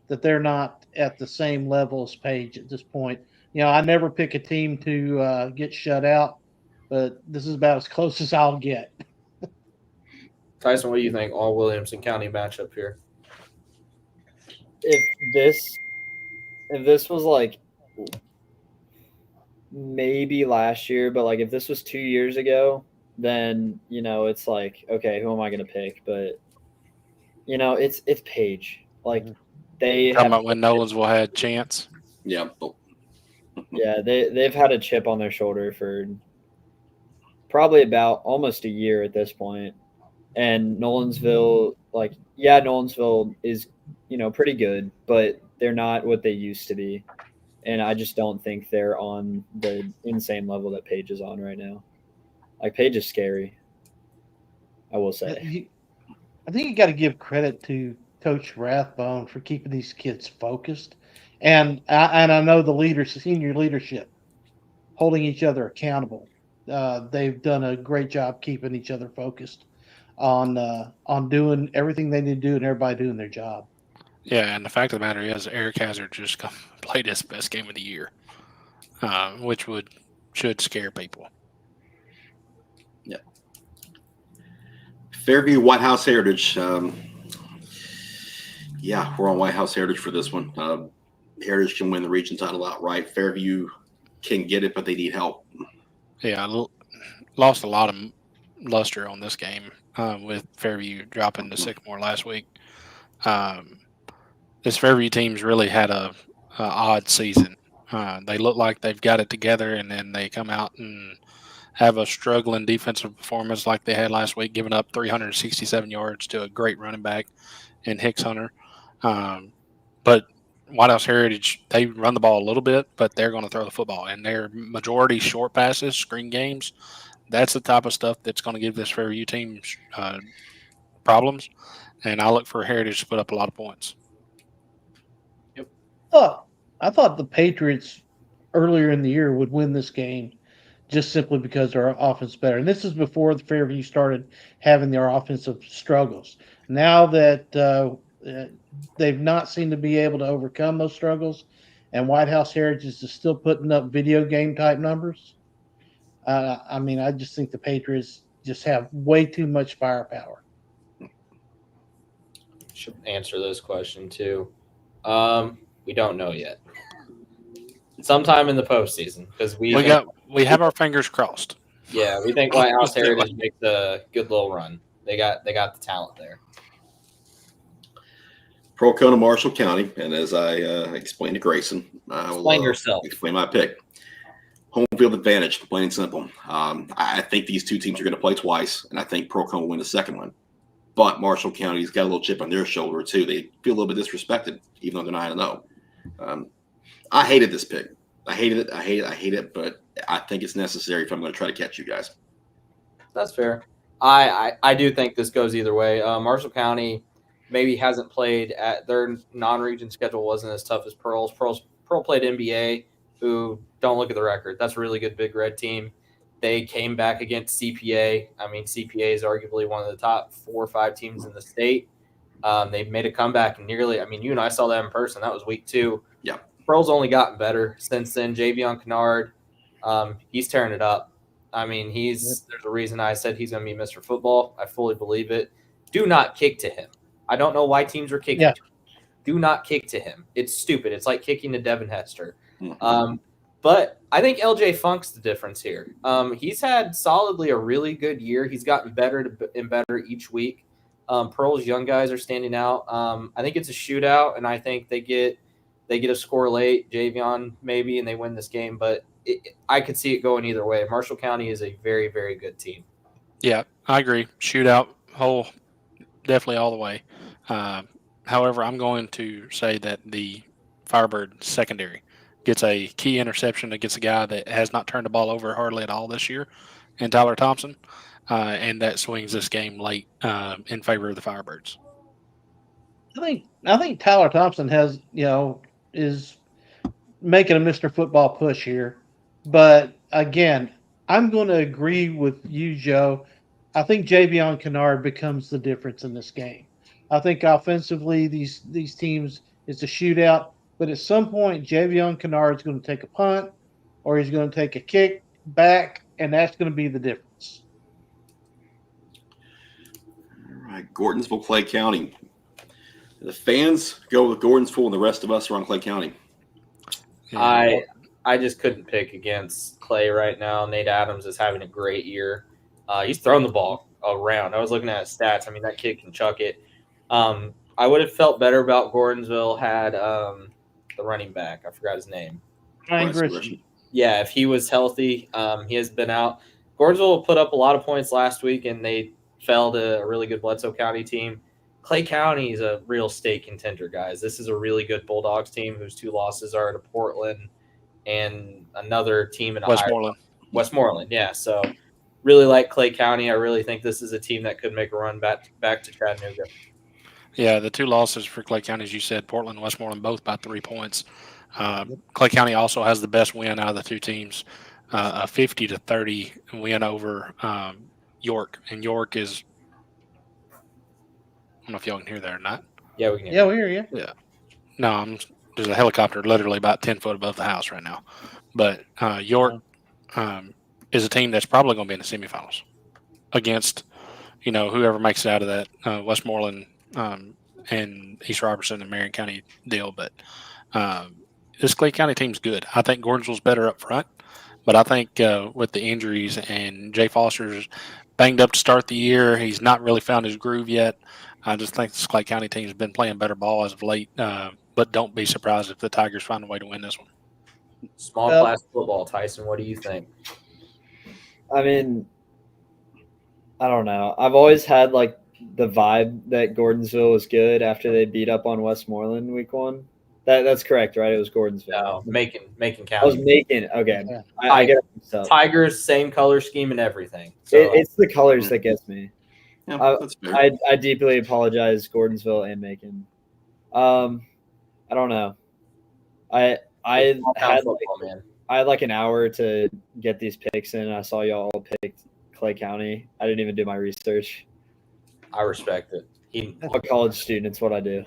that they're not at the same level as Page at this point. I never pick a team to get shut out, but this is about as close as I'll get. Tyson, what do you think? All Williamson County matchup here. If this was like maybe last year, but like if this was 2 years ago, then it's like, okay, who am I going to pick? But it's Page. Like they Talking have, about when Nolensville had a chance. Yeah. yeah, they've had a chip on their shoulder for probably about almost a year at this point. And Nolensville, Nolensville is pretty good, but they're not what they used to be. And I just don't think they're on the insane level that Page is on right now. Like, Page is scary, I will say. I think you got to give credit to Coach Rathbone for keeping these kids focused, and I know the senior leadership, holding each other accountable. They've done a great job keeping each other focused on doing everything they need to do and everybody doing their job. Yeah, and the fact of the matter is, Eric Hazard just played his best game of the year, which should scare people. Yeah. Fairview White House Heritage. Yeah, we're on White House Heritage for this one. Heritage can win the region title outright. Fairview can get it, but they need help. Yeah, I lost a lot of luster on this game with Fairview dropping to Sycamore last week. This Fairview team's really had a odd season. They look like they've got it together, and then they come out and have a struggling defensive performance like they had last week, giving up 367 yards to a great running back in Hicks Hunter. But White House Heritage, they run the ball a little bit, but they're going to throw the football. And their majority short passes, screen games, that's the type of stuff that's going to give this Fairview team problems. And I look for Heritage to put up a lot of points. I thought the Patriots earlier in the year would win this game just simply because their offense is better. And this is before the Fairview started having their offensive struggles. Now that they've not seemed to be able to overcome those struggles, and White House Heritage is still putting up video game type numbers, I just think the Patriots just have way too much firepower. Should answer this question too. We don't know yet. Sometime in the postseason, because we have our fingers crossed. Yeah, we think White House Heritage makes a good little run. They got the talent there. Procona, Marshall County, and as I explained to Grayson, I will explain my pick. Home field advantage, plain and simple. I think these two teams are going to play twice, and I think Procona will win the second one. But Marshall County's got a little chip on their shoulder too. They feel a little bit disrespected, even though they're 9-0. I hated this pick. I hate it, but I think it's necessary if I'm going to try to catch you guys. That's fair. I do think this goes either way. Marshall County maybe hasn't played at their non-region schedule wasn't as tough as Pearl's. Pearl played NBA, who don't look at the record. That's a really good Big Red team. They came back against CPA. CPA is arguably one of the top 4 or 5 teams in the state. They've made a comeback and nearly. You and I saw that in person. That was week 2. Yeah. Pearl's only gotten better since then. Javion Kennard, he's tearing it up. There's a reason I said he's going to be Mr. Football. I fully believe it. Do not kick to him. I don't know why teams are kicking to him. Do not kick to him. It's stupid. It's like kicking to Devin Hester. But I think LJ Funk's the difference here. He's had solidly a really good year. He's gotten better and better each week. Pearl's young guys are standing out. I think it's a shootout, and I think they get a score late, Javion maybe, and they win this game. But I could see it going either way. Marshall County is a very, very good team. Yeah, I agree. Shootout, definitely all the way. However, I'm going to say that the Firebird secondary gets a key interception against a guy that has not turned the ball over hardly at all this year, and Tyler Thompson, and that swings this game late in favor of the Firebirds. I think Tyler Thompson is making a Mr. Football push here, but again, I'm going to agree with you, Joe. I think Javion Kennard becomes the difference in this game. I think offensively, these teams It's a shootout. But at some point, Javion Kennard is going to take a punt or he's going to take a kick back, and that's going to be the difference. All right, Gordonsville, Clay County. The fans go with Gordonsville, and the rest of us are on Clay County. Yeah. I just couldn't pick against Clay right now. Nate Adams is having a great year. He's throwing the ball around. I was looking at his stats. I mean, that kid can chuck it. I would have felt better about Gordonsville had the running back. I forgot his name. Ryan Grisham. Yeah, if he was healthy, he has been out. Gordonsville put up a lot of points last week, and they fell to a really good Bledsoe County team. Clay County is a real state contender, guys. This is a really good Bulldogs team whose 2 losses are to Portland and another team in Westmoreland. Yeah, so really like Clay County. I really think this is a team that could make a run back to Chattanooga. Yeah, the 2 losses for Clay County, as you said, Portland and Westmoreland, both by 3 points. Clay County also has the best win out of the 2 teams, a 50-30 win over York. And York is, I don't know if y'all can hear that or not. Yeah, we can hear Yeah, we hear you. Yeah. No, there's a helicopter literally about 10 foot above the house right now. But York is a team that's probably going to be in the semifinals against, whoever makes it out of that Westmoreland and East Robertson and Marion County deal. But this Clay County team's good. I think Gordonsville's better up front, but I think with the injuries and Jay Foster's banged up to start the year, he's not really found his groove yet. I just think this Clay County team has been playing better ball as of late, but don't be surprised if the Tigers find a way to win this one. Small class football, Tyson. What do you think? I mean, I don't know. I've always had the vibe that Gordonsville was good after they beat up on Westmoreland week 1. That's correct, right? It was Gordonsville. No, Macon County. I was Macon. Okay, Yeah. I get it mixed up. Tigers, same color scheme and everything. So It's the colors that gets me. Yeah, that's fair. I deeply apologize, Gordonsville and Macon. I don't know. I had football, man. I had an hour to get these picks in. I saw y'all picked Clay County. I didn't even do my research. I respect it. I'm a college student. It's what I do.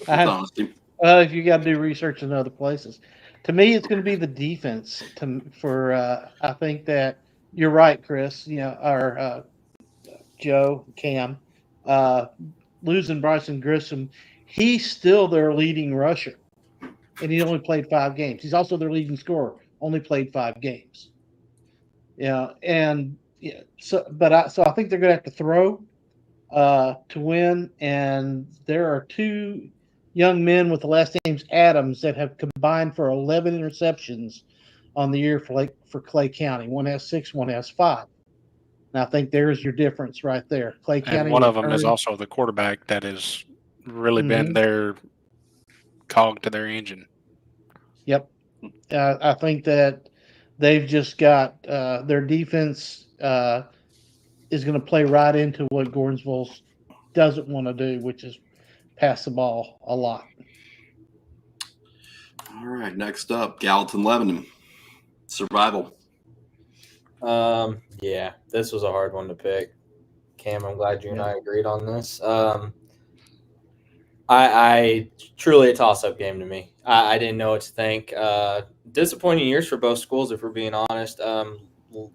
That's honesty. If you got to do research in other places, to me, it's going to be the defense. I think that you're right, Chris. Our Joe Cam losing Bryson Grissom. He's still their leading rusher, and he only played 5 games. He's also their leading scorer. Only played 5 games. So I think they're going to have to throw to win, and there are 2 young men with the last names Adams that have combined for 11 interceptions on the year for Clay County. One has 6, one has 5. And I think there's your difference right there. Clay County. And one of them is also the quarterback that has really been their cog to their engine. Yep. I think that they've just got their defense is going to play right into what Gordonsville doesn't want to do, which is pass the ball a lot. All right, next up, Gallatin Lebanon. Survival. Yeah, this was a hard one to pick. Cam, I'm glad you and I agreed on this. I truly a toss-up game to me. I didn't know what to think. Disappointing years for both schools, if we're being honest.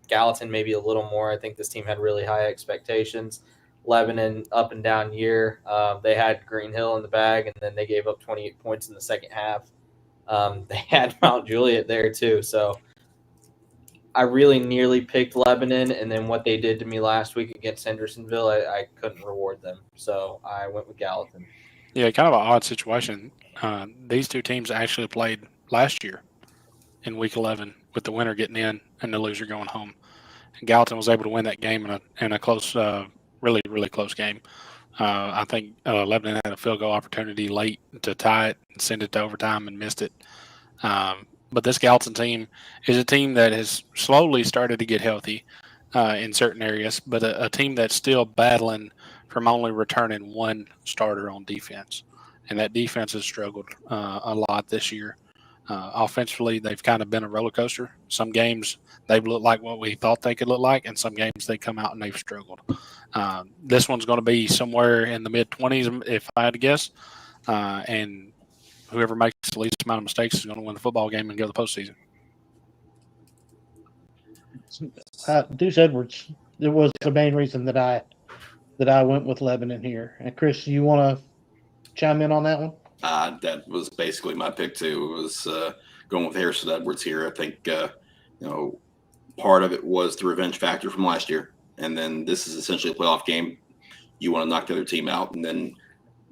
Gallatin maybe a little more. I think this team had really high expectations. Lebanon, up and down year. They had Green Hill in the bag, and then they gave up 28 points in the second half. They had Mount Juliet there too. So I really nearly picked Lebanon, and then what they did to me last week against Hendersonville, I couldn't reward them. So I went with Gallatin. Yeah, kind of an odd situation. These 2 teams actually played last year in Week 11 with the winner getting in and the loser going home. And Gallatin was able to win that game in a close, really, really close game. I think Lebanon had a field goal opportunity late to tie it and send it to overtime and missed it. But this Gallatin team is a team that has slowly started to get healthy in certain areas, but a team that's still battling from only returning 1 starter on defense. And that defense has struggled a lot this year. Offensively, they've kind of been a roller coaster. Some games they've looked like what we thought they could look like, and some games they come out and they've struggled. This one's going to be somewhere in the mid-20s, if I had to guess. And whoever makes the least amount of mistakes is going to win the football game and go to the postseason. Deuce Edwards. There was the main reason that I went with Lebanon here. And Chris, you want to chime in on that one? That was basically my pick too. It was going with Harrison Edwards here. I think part of it was the revenge factor from last year, and then this is essentially a playoff game. You want to knock the other team out, and then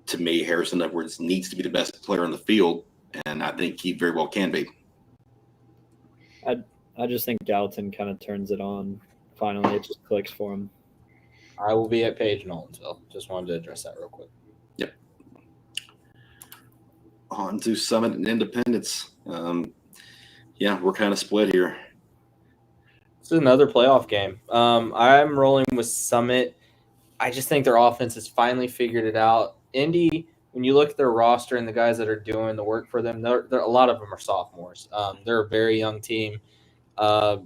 to me, Harrison Edwards needs to be the best player on the field, and I think he very well can be. I just think Gallatin kind of turns it on. Finally, it just clicks for him. I will be at Page Nolensville. Just wanted to address that real quick. Yep. On to Summit and Independence. We're kind of split here. This is another playoff game. I'm rolling with Summit. I just think their offense has finally figured it out. Indy, when you look at their roster and the guys that are doing the work for them, a lot of them are sophomores. They're a very young team.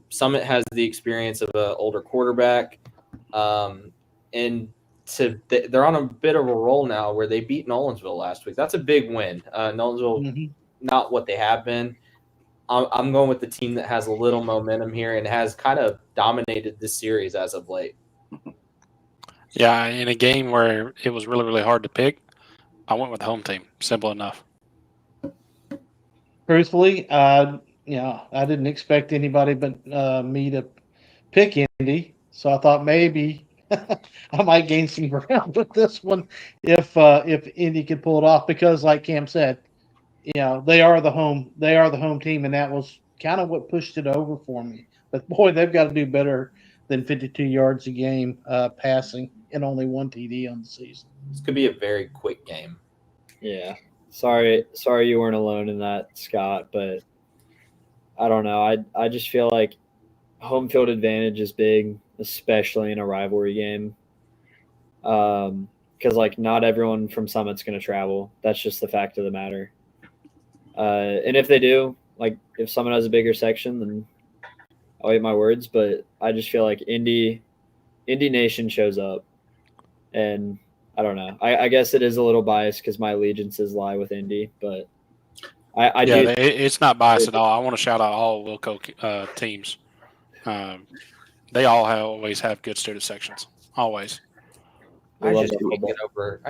Summit has the experience of an older quarterback. And they're on a bit of a roll now where they beat Nolensville last week. That's a big win. Nolensville, not what they have been. I'm going with the team that has a little momentum here and has kind of dominated this series as of late. Yeah, in a game where it was really, really hard to pick, I went with the home team. Simple enough. Truthfully, I didn't expect anybody but me to pick Indy, so I thought maybe I might gain some ground with this one if Indy could pull it off, because, like Cam said, they are the home team, and that was kind of what pushed it over for me. But boy, they've got to do better than 52 yards a game passing and only one TD on the season. This could be a very quick game. Yeah. Sorry you weren't alone in that, Scott, but I don't know. I just feel like home field advantage is big, especially in a rivalry game. Because not everyone from Summit's going to travel. That's just the fact of the matter. And if they do, if Summit has a bigger section, then I'll eat my words. But I just feel like Indy Nation shows up, and I don't know. I guess it is a little biased because my allegiances lie with Indy, but I do. It's not biased at all. I want to shout out all Wilco teams. They all always have good student sections. Always. I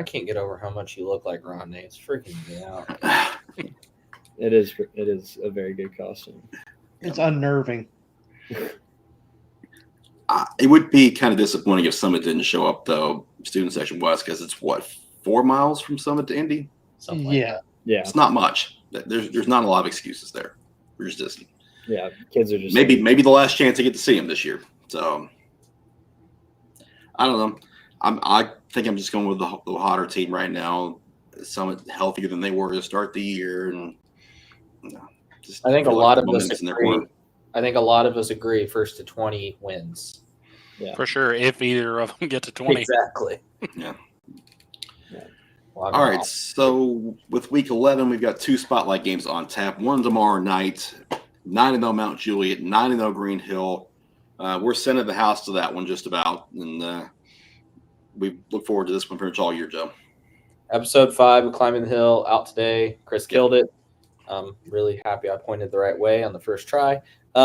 can't get over how much you look like Rodney. It's freaking me out. It is a very good costume. It's unnerving. It would be kind of disappointing if Summit didn't show up, though, student section wise, because it's 4 miles from Summit to Indy. Something like that. Yeah. It's not much. There's not a lot of excuses there. We're just distant. Yeah, kids are just maybe the last chance I get to see him this year. So I don't know. I think I'm just going with the hotter team right now. Summit healthier than they were to start the year, and I think a lot of us agree. I think a lot of us agree 1st to 20 wins. Yeah, for sure. If either of them get to 20, exactly. Yeah. Well, all right. So with week 11, we've got 2 spotlight games on tap. One tomorrow night, 9-0 Mount Juliet, 9-0 Green Hill. We're sending the house to that one just about, and we look forward to this one pretty much all year, Joe. Episode 5 of Climbing the Hill out today. Chris killed it. I'm really happy I pointed the right way on the first try. We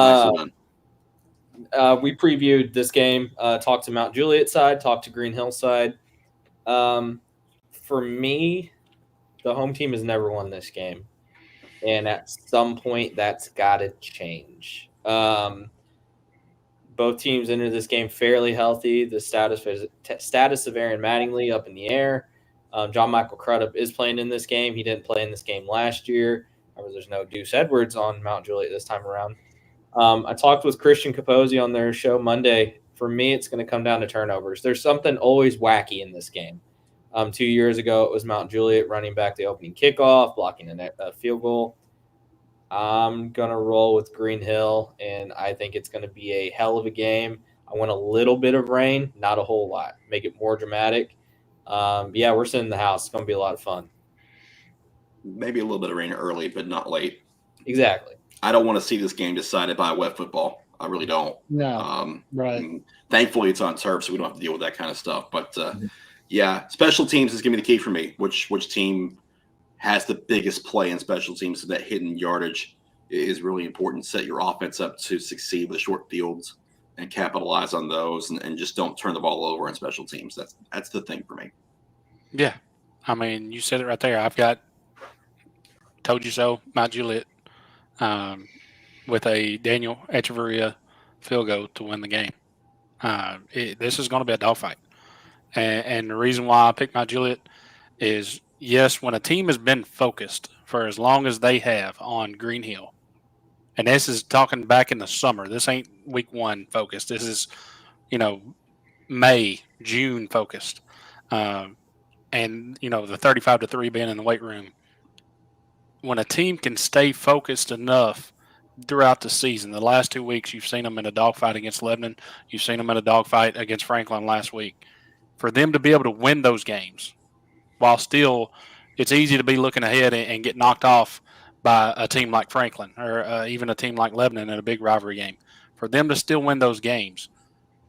previewed this game, talked to Mount Juliet side, talked to Green Hill side. For me, the home team has never won this game. And at some point, that's got to change. Both teams entered this game fairly healthy. The status of Aaron Mattingly up in the air. John Michael Crudup is playing in this game. He didn't play in this game last year. There's no Deuce Edwards on Mount Juliet this time around. I talked with Christian Capozzi on their show Monday. For me, it's going to come down to turnovers. There's something always wacky in this game. 2 years ago, it was Mount Juliet running back the opening kickoff, blocking a field goal. I'm going to roll with Green Hill, and I think it's going to be a hell of a game. I want a little bit of rain, not a whole lot. Make it more dramatic. We're sending the house. It's going to be a lot of fun. Maybe a little bit of rain early, but not late. Exactly. I don't want to see this game decided by wet football. I really don't. No. Right. Thankfully, it's on turf, so we don't have to deal with that kind of stuff. But, special teams is going to be the key for me. Which team has the biggest play in special teams, so that hidden yardage is really important. Set your offense up to succeed with short fields and capitalize on those, and just don't turn the ball over on special teams. That's the thing for me. Yeah. I mean, you said it right there. I've got told you so, Mount Juliet, with a Daniel Echeverria field goal to win the game. This is going to be a dogfight. And the reason why I picked Mount Juliet is, yes, when a team has been focused for as long as they have on Green Hill, and this is talking back in the summer. This ain't week 1 focused. This is, May, June focused. And, the 35-3 being in the weight room. When a team can stay focused enough throughout the season, the last 2 weeks, you've seen them in a dogfight against Lebanon. You've seen them in a dogfight against Franklin last week. For them to be able to win those games while still, it's easy to be looking ahead and get knocked off by a team like Franklin or even a team like Lebanon in a big rivalry game. For them to still win those games,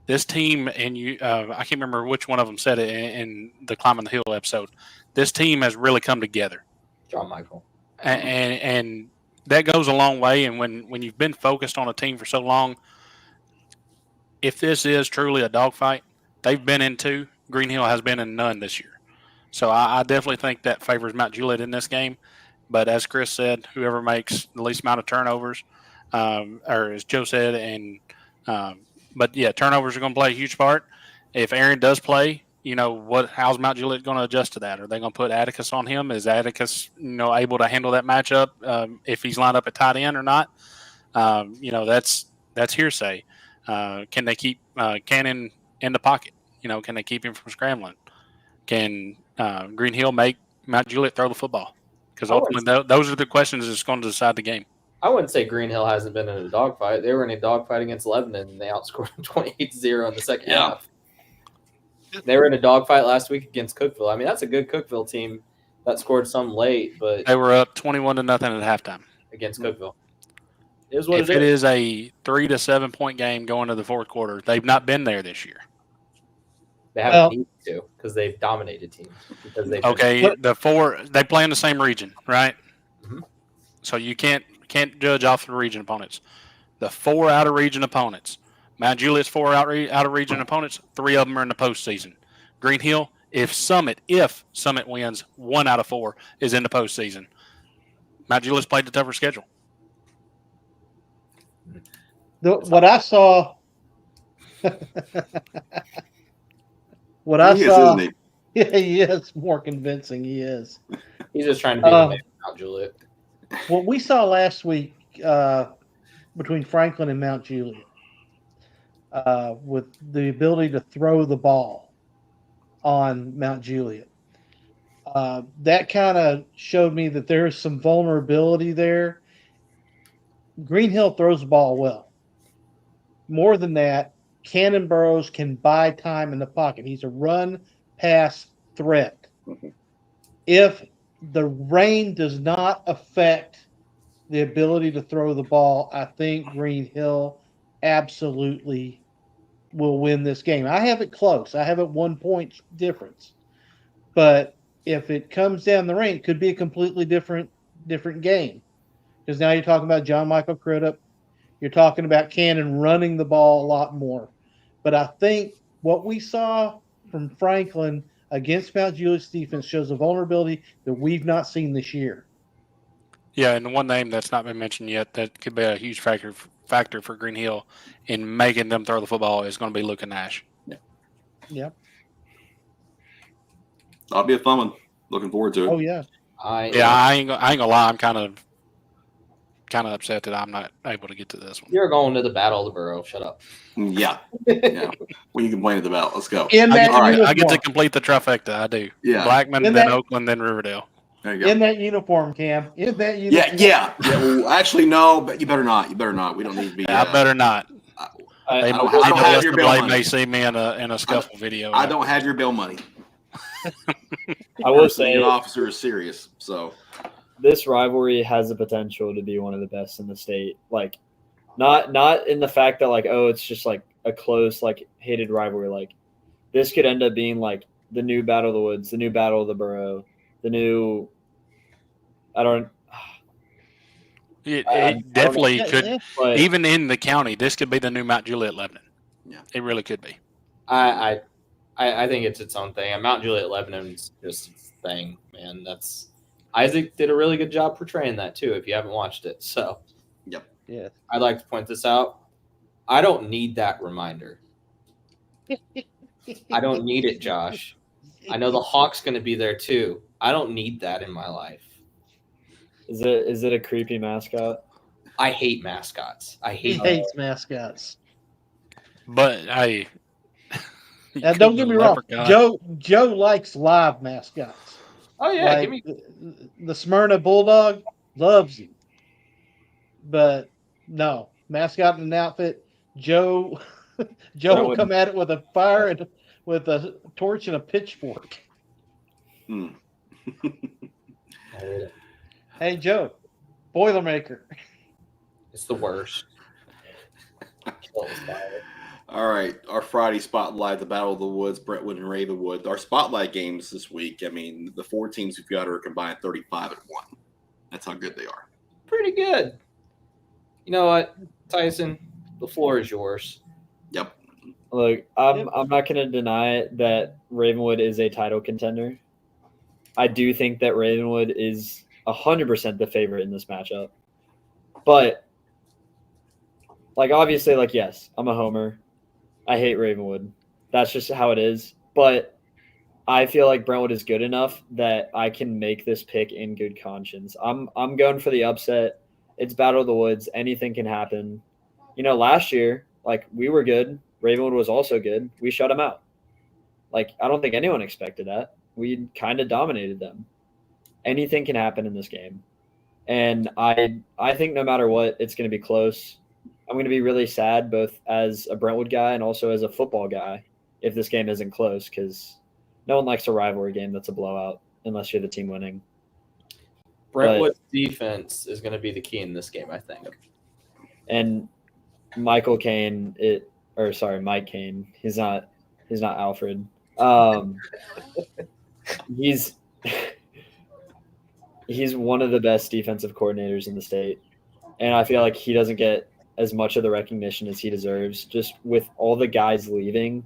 this team, and I can't remember which one of them said it in the Climbing the Hill episode, this team has really come together. John Michael. And that goes a long way. And when you've been focused on a team for so long, if this is truly a dogfight, they've been in 2. Green Hill has been in none this year. So I definitely think that favors Mount Juliet in this game. But as Chris said, whoever makes the least amount of turnovers, or as Joe said, but yeah, turnovers are going to play a huge part. If Aaron does play, how's Mount Juliet going to adjust to that? Are they going to put Atticus on him? Is Atticus, able to handle that matchup if he's lined up at tight end or not? That's hearsay. Can they keep Cannon in the pocket? Can they keep him from scrambling? Can Green Hill make Mount Juliet throw the football? Because ultimately, those are the questions that's going to decide the game. I wouldn't say Green Hill hasn't been in a dogfight. They were in a dogfight against Lebanon, and they outscored them 28-0 in the second half. They were in a dogfight last week against Cookeville. I mean, that's a good Cookeville team that scored some late, but they were up 21-0 at halftime against Cookeville. It is what if it is a 3 to 7 point game going to the fourth quarter, they've not been there this year. They haven't needed to because they've dominated teams. They play in the same region, right? Mm-hmm. So you can't judge off the region opponents. The 4 out of region opponents, Mount Juliet's 4 out of region opponents, 3 of them are in the postseason. Green Hill, if Summit wins, 1 out of 4 is in the postseason. Mount Juliet's played the tougher schedule. What I saw. Isn't he? Yeah, he is more convincing. He is. He's just trying to be Mount Juliet. What we saw last week between Franklin and Mount Juliet, with the ability to throw the ball on Mount Juliet, that kind of showed me that there is some vulnerability there. Green Hill throws the ball well. More than that, Cannon Burrows can buy time in the pocket. He's a run-pass threat. If the rain does not affect the ability to throw the ball, I think Green Hill absolutely will win this game. I have it close. I have it 1 point difference. But if it comes down the rain, it could be a completely different game. Because now you're talking about John Michael Crudup. You're talking about Cannon running the ball a lot more. But I think what we saw from Franklin against Mount Juliet's defense shows a vulnerability that we've not seen this year. Yeah, and the one name that's not been mentioned yet that could be a huge factor for Green Hill in making them throw the football is going to be Luca Nash. Yep. That'll be a fun one. Looking forward to it. Oh yeah. I ain't gonna lie. I'm kind of upset that I'm not able to get to this one. You're going to the Battle of the Borough. Shut up. Yeah. What are you complaining about? Let's go. I get to complete the trifecta. I do. Yeah. Blackman, then Oakland, then Riverdale. There you go. In that uniform, Cam. In that uniform. Yeah. Well, actually, no, but you better not. You better not. We don't need to be. I better not. I don't have your bail money. May see me in a scuffle video. I don't have your bail money. I will say, your officer is serious. So this rivalry has the potential to be one of the best in the state. Like, not in the fact that it's just like a close, hated rivalry. Like, this could end up being like the new Battle of the Woods, the new Battle of the Borough, the new I don't. It I don't definitely Yeah, could. yeah. But Even in the county, this could be the new Mount Juliet Lebanon. Yeah. It really could be. I think it's its own thing. And Mount Juliet Lebanon's just its thing, man. That's Isaac did a really good job portraying that too. If you haven't watched it, so Yeah. I'd like to point this out. I don't need that reminder. I don't need it, Josh. I know the Hawk's going to be there too. I don't need that in my life. is it a creepy mascot? I hate mascots. I He hate. hates mascots. But hey, Now, don't get me wrong. Joe likes live mascots. Oh yeah, Like give me. the Smyrna Bulldog loves him, but no mascot in an outfit. Joe will come at it with a fire and with a torch and a pitchfork. Hmm. I hate it. Hey Joe, Boilermaker. It's the worst. Kill this fire. All right, our Friday spotlight, the Battle of the Woods, Brentwood and Ravenwood. Our spotlight games this week. I mean, the 4 teams we've got are combined 35-1. That's how good they are. Pretty good. You know what, Tyson? The floor is yours. Yep. Look, I'm not going to deny that Ravenwood is a title contender. I do think that Ravenwood is 100% the favorite in this matchup. But, like, obviously, like, yes, I'm a homer. I hate Ravenwood. That's just how it is. But I feel like Brentwood is good enough that I can make this pick in good conscience. I'm going for the upset. It's Battle of the Woods. Anything can happen. You know, last year, like, we were good. Ravenwood was also good. We shut them out. Like, I don't think anyone expected that. We kind of dominated them. Anything can happen in this game. And I think no matter what, it's going to be close. I'm going to be really sad both as a Brentwood guy and also as a football guy if this game isn't close, because no one likes a rivalry game that's a blowout unless you're the team winning. Brentwood's defense is going to be the key in this game, I think. And Mike Kane, he's not Alfred. He's one of the best defensive coordinators in the state. And I feel like he doesn't get as much of the recognition as he deserves, just with all the guys leaving,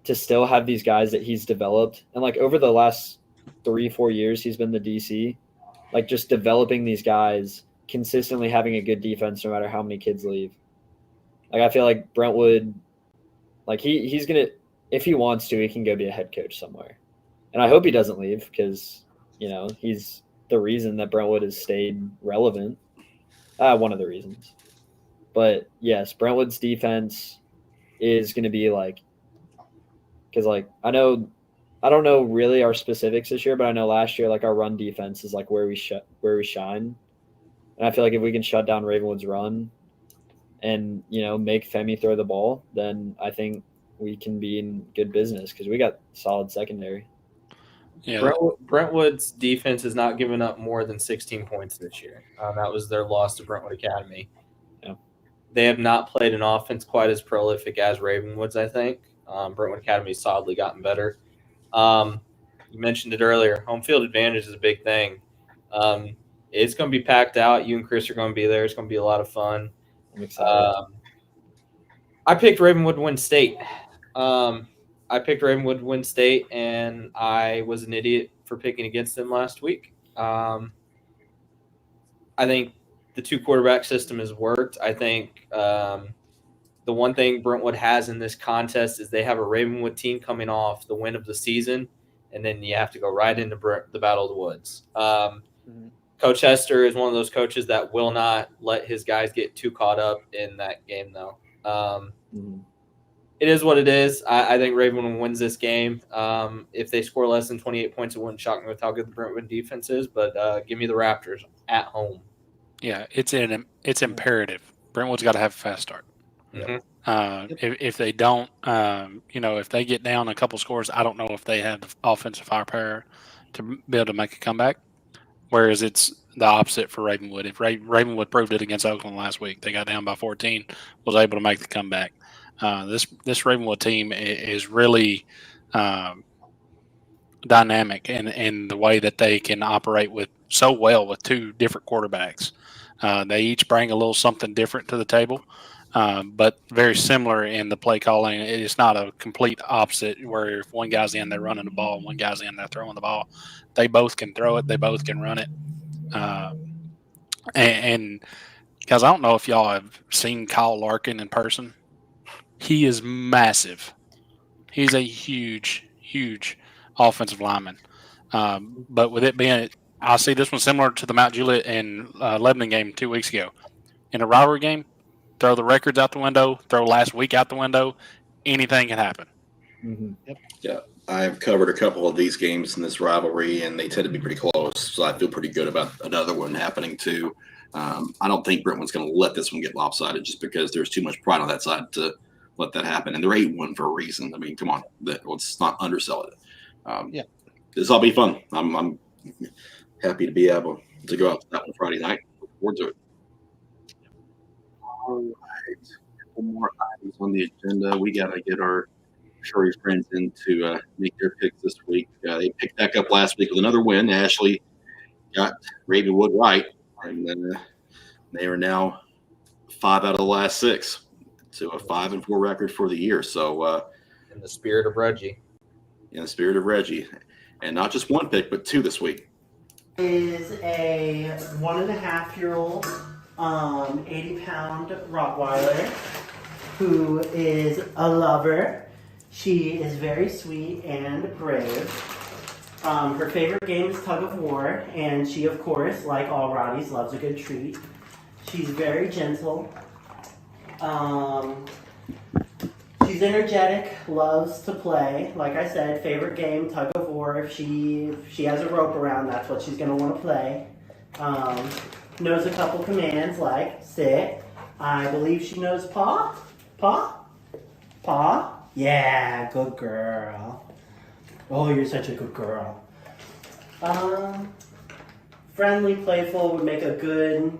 to still have these guys that he's developed. And like over the last 3-4 years, he's been the DC, like just developing these guys, consistently having a good defense, no matter how many kids leave. Like, I feel like Brentwood, like he's going to, if he wants to, he can go be a head coach somewhere. And I hope he doesn't leave, because, you know, he's the reason that Brentwood has stayed relevant. One of the reasons. But yes, Brentwood's defense is going to be like, because like I don't know really our specifics this year, but I know last year like our run defense is like where we shine, and I feel like if we can shut down Ravenwood's run, and you know make Femi throw the ball, then I think we can be in good business because we got solid secondary. Yeah, Brentwood's defense has not given up more than 16 points this year. That was their loss to Brentwood Academy. Yeah. They have not played an offense quite as prolific as Ravenwood's, I think. Brentwood Academy has solidly gotten better. You mentioned it earlier. Home field advantage is a big thing. It's going to be packed out. You and Chris are going to be there. It's going to be a lot of fun. I'm excited. I picked Ravenwood to win state. I picked Ravenwood to win state, and I was an idiot for picking against them last week. I think the 2-quarterback system has worked. I think the one thing Brentwood has in this contest is they have a Ravenwood team coming off the win of the season, and then you have to go right into the Battle of the Woods. Coach Hester is one of those coaches that will not let his guys get too caught up in that game, though. It is what it is. I think Ravenwood wins this game. If they score less than 28 points, it wouldn't shock me with how good the Brentwood defense is. But give me the Raptors at home. Yeah, it's imperative. Brentwood's got to have a fast start. Mm-hmm. If they don't, if they get down a couple scores, I don't know if they have the offensive firepower to be able to make a comeback. Whereas it's the opposite for Ravenwood. If Ravenwood proved it against Oakland last week, they got down by 14, was able to make the comeback. This Ravenwood team is really dynamic in the way that they can operate with so well with two different quarterbacks. They each bring a little something different to the table, but very similar in the play calling. It's not a complete opposite where if one guy's in, they're running the ball, one guy's in, they're throwing the ball. They both can throw it. They both can run it. And guys, I don't know if y'all have seen Kyle Larkin in person. He is massive. He's a huge, huge offensive lineman. But with it being, I see this one similar to the Mount Juliet and Lebanon game 2 weeks ago. In a rivalry game, throw the records out the window, throw last week out the window. Anything can happen. Mm-hmm. Yep. Yeah, I've covered a couple of these games in this rivalry, and they tend to be pretty close. So I feel pretty good about another one happening too. I don't think Brentwood's going to let this one get lopsided just because there's too much pride on that side to let that happen. And they're 8-1 for a reason. I mean, come on, let's not undersell it. Yeah, this will be fun. I'm happy to be able to go out to that one Friday night. Look forward to it. All right, a couple more items on the agenda. We got to get our Shuri friends in to make their picks this week. They picked back up last week with another win. Ashley got Ravenwood right, and then they are now 5 out of the last 6, so a 5-4 record for the year. So, In the spirit of Reggie. in the spirit of Reggie, and not just one pick, but 2 this week. Is a 1.5-year-old, 80-pound Rottweiler who is a lover. She is very sweet and brave. Her favorite game is tug of war, and she, of course, like all Rotties, loves a good treat. She's very gentle. She's energetic, loves to play. Like I said, favorite game, tug of war. If she has a rope around, that's what she's going to want to play. Knows a couple commands like sit. I believe she knows paw. Paw? Paw? Yeah, good girl. Oh, you're such a good girl. Friendly, playful, would make a good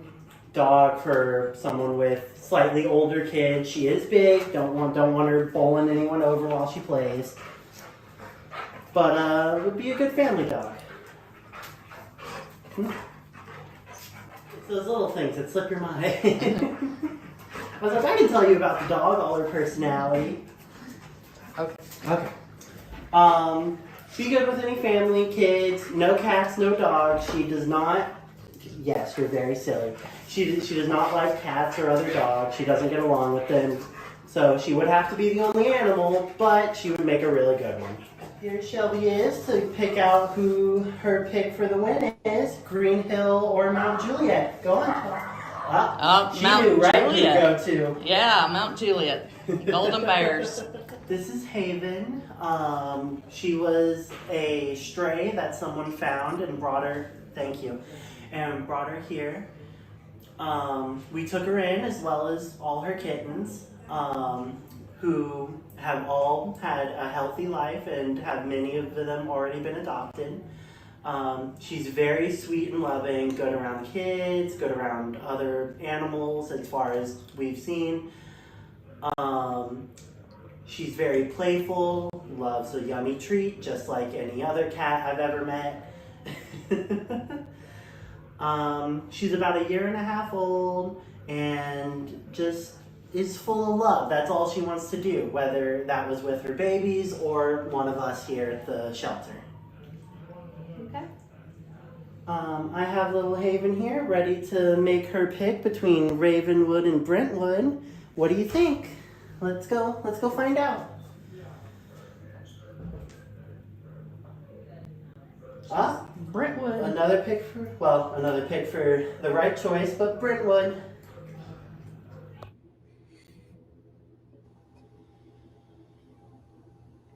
dog for someone with slightly older kids. She is big. Don't want her bowling anyone over while she plays. But would be a good family dog. It's those little things that slip your mind. I was like, I can tell you about the dog, all her personality. Okay. Be good with any family, kids. No cats, no dogs. She does not. Yes, you're very silly. She does not like cats or other dogs. She doesn't get along with them. So she would have to be the only animal, but she would make a really good one. Here Shelby is to pick out who her pick for the win is. Green Hill or Mount Juliet. Go on. She Mount knew right Juliet. who to go to. Yeah, Mount Juliet. Golden Bears. This is Haven. She was a stray that someone found and brought her. Thank you. And brought her here. We took her in as well as all her kittens, who have all had a healthy life and have many of them already been adopted. She's very sweet and loving, good around kids, good around other animals as far as we've seen. She's very playful, loves a yummy treat, just like any other cat I've ever met. She's about 1.5 years old and just is full of love. That's all she wants to do, whether that was with her babies or one of us here at the shelter. Okay. I have little Haven here ready to make her pick between Ravenwood and Brentwood. What do you think? Let's go find out. Brentwood. Another pick for the right choice, but Brentwood.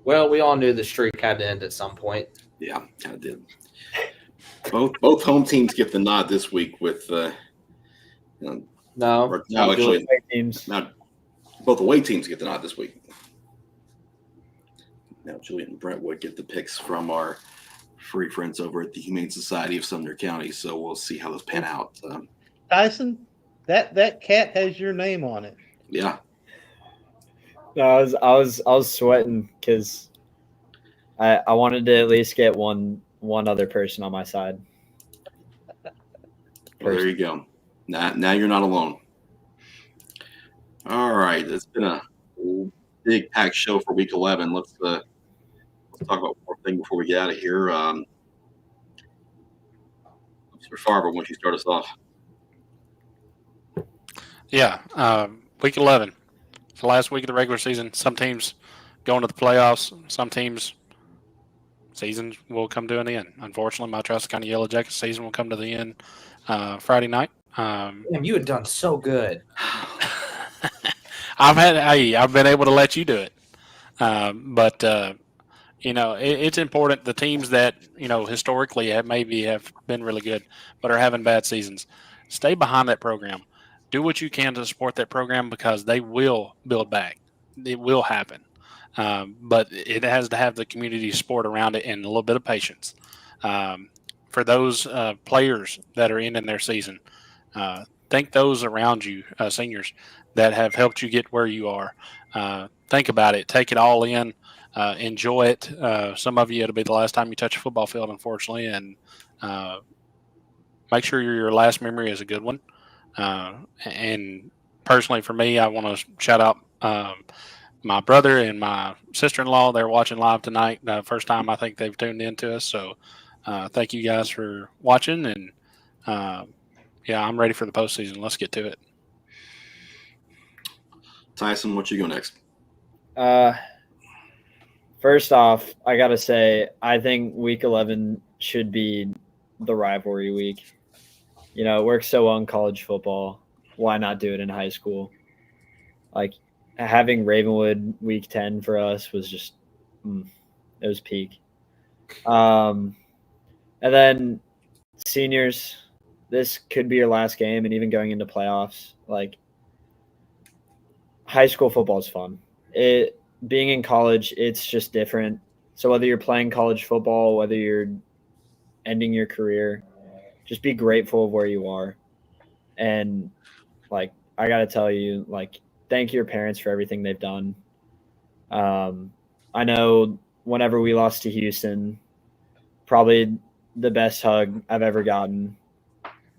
Well, we all knew the streak had to end at some point. Yeah, I did. Both home teams get the nod this week with No. actually Teams. now both away teams get the nod this week. Now Juliet and Brentwood get the picks from our free friends over at the Humane Society of Sumner County, so we'll see how those pan out. Tyson, that cat has your name on it. Yeah, No, I was sweating because I wanted to at least get one other person on my side. Well, there you go. Now you're not alone. All right, it's been a big packed show for Week 11. Let's talk about one more thing before we get out of here. Mr. Farber, why don't you start us off? Yeah, Week 11. It's the last week of the regular season. Some teams going to the playoffs. Some teams seasons will come to an end. Unfortunately, my Travis County Yellow Jackets season will come to the end Friday night. Damn, you had done so good. I've been able to let you do it, but it's important. The teams that historically have been really good, but are having bad seasons, stay behind that program. Do what you can to support that program because they will build back. It will happen. But it has to have the community support around it and a little bit of patience. For those players that are in their season, thank those around you, seniors, that have helped you get where you are. Think about it. Take it all in. Enjoy it. Some of you, it'll be the last time you touch a football field, unfortunately, and make sure your last memory is a good one. And personally, for me, I want to shout out my brother and my sister-in-law. They're watching live tonight. First time I think they've tuned into us. So thank you guys for watching. And I'm ready for the postseason. Let's get to it. Tyson, what you go next? First off, I got to say, I think Week 11 should be the rivalry week. It works so well in college football. Why not do it in high school? Like, having Ravenwood Week 10 for us was just it was peak. And then seniors, this could be your last game, and even going into playoffs. Like, high school football is fun. Being in college, it's just different. So whether you're playing college football, whether you're ending your career, just be grateful of where you are. And I gotta tell you, thank your parents for everything they've done. I know whenever we lost to Houston, probably the best hug I've ever gotten,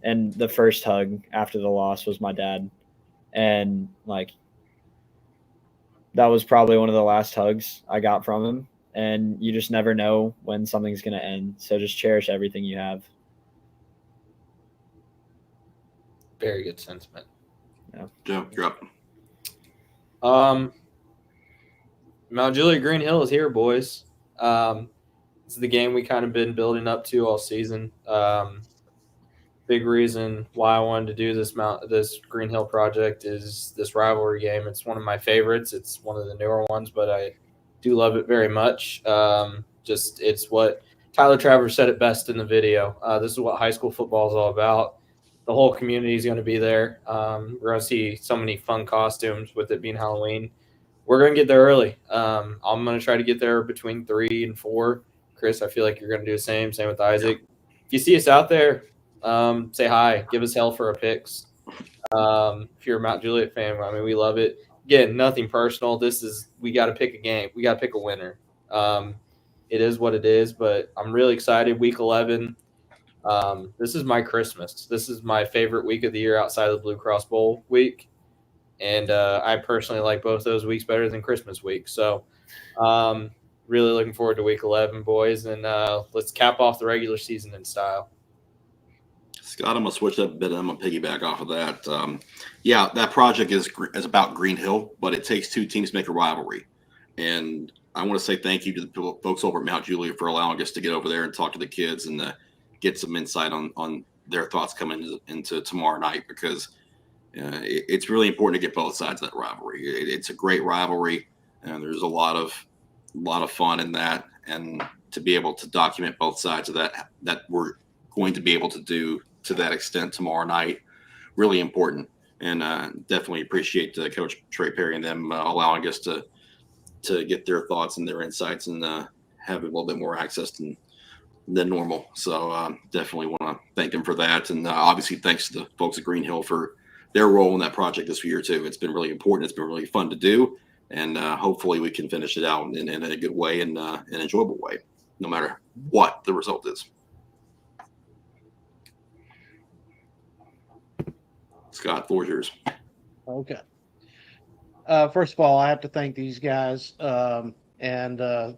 and the first hug after the loss was my dad. And that was probably one of the last hugs I got from him. And you just never know when something's going to end. So just cherish everything you have. Very good sentiment. Yeah, Joe, you're up. Mount Juliet Green Hill is here, boys. This is the game we kind of been building up to all season. Big reason why I wanted to do this Green Hill project is this rivalry game. It's one of my favorites. It's one of the newer ones, but I do love it very much. It's what Tyler Travers said it best in the video. This is what high school football is all about. The whole community is going to be there. We're going to see so many fun costumes with it being Halloween. We're going to get there early. I'm going to try to get there between 3 and 4. Chris, I feel like you're going to do the same. Same with Isaac. If you see us out there, say hi. Give us hell for our picks. If you're a Mount Juliet fan, I mean, we love it. Again, nothing personal. We got to pick a game. We got to pick a winner. It is what it is, but I'm really excited. Week 11. This is my Christmas. This is my favorite week of the year outside of the Blue Cross Bowl week. And I personally like both those weeks better than Christmas week. So really looking forward to week 11, boys. And let's cap off the regular season in style. Scott, I'm going to switch up a bit. I'm going to piggyback off of that. That project is about Green Hill, but it takes two teams to make a rivalry. And I want to say thank you to the folks over at Mount Juliet for allowing us to get over there and talk to the kids and get some insight on their thoughts coming into tomorrow night, because it's really important to get both sides of that rivalry. It's a great rivalry, and there's a lot of fun in that, and to be able to document both sides of that we're going to be able to do to that extent tomorrow night, really important. And definitely appreciate Coach Trey Perry and them allowing us to get their thoughts and their insights and have a little bit more access than normal. So definitely want to thank them for that. And obviously thanks to the folks at Green Hill for their role in that project this year too. It's been really important. It's been really fun to do. And hopefully we can finish it out in a good way and an enjoyable way, no matter what the result is. Scott, floor is yours. Okay. First of all, I have to thank these guys and our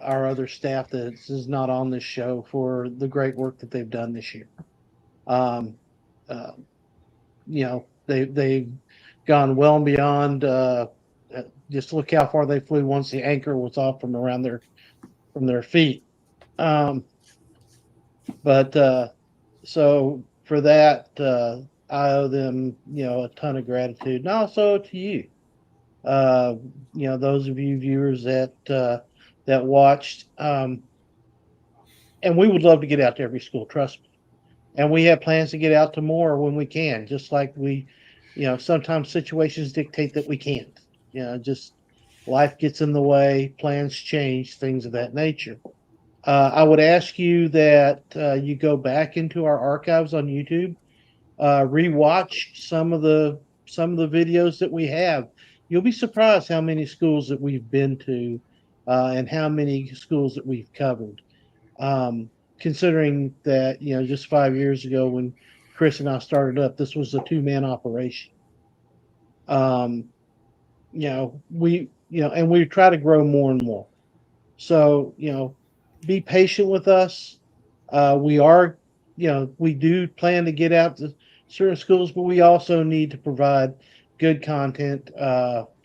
other staff that is not on this show for the great work that they've done this year. They've gone well and beyond. Just look how far they flew once the anchor was off from their feet. So for that, I owe them, a ton of gratitude, and also to you. Those of you viewers that watched, and we would love to get out to every school, trust me. And we have plans to get out to more when we can, just like sometimes situations dictate that we can't. Just life gets in the way, plans change, things of that nature. I would ask you that you go back into our archives on YouTube, rewatch some of the videos that we have. You'll be surprised how many schools that we've been to, and how many schools that we've covered. Considering that, just 5 years ago when Chris and I started up, this was a 2-man operation. We try to grow more and more. So, be patient with us. We do plan to get out to certain schools, but we also need to provide good content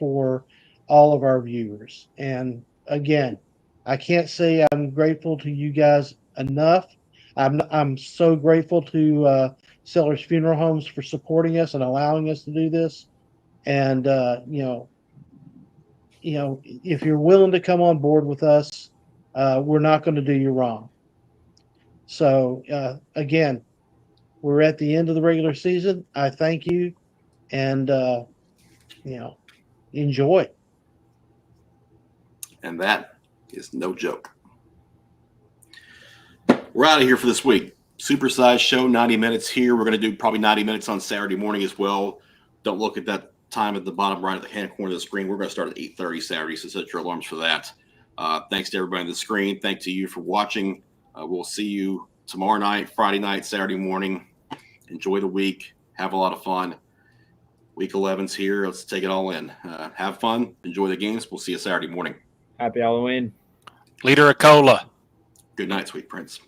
for all of our viewers. And again, I can't say I'm grateful to you guys enough. I'm so grateful to Sellers Funeral Homes for supporting us and allowing us to do this. And if you're willing to come on board with us, we're not going to do you wrong. So again, we're at the end of the regular season. I thank you, and enjoy. And that is no joke. We're out of here for this week. Supersized show, 90 minutes here. We're going to do probably 90 minutes on Saturday morning as well. Don't look at that time at the bottom right at the hand corner of the screen. We're going to start at 8:30 Saturday, so set your alarms for that. Thanks to everybody on the screen. Thanks to you for watching. We'll see you tomorrow night, Friday night, Saturday morning. Enjoy the week. Have a lot of fun. Week 11's here. Let's take it all in. Have fun. Enjoy the games. We'll see you Saturday morning. Happy Halloween. Liter of cola. Good night, sweet prince.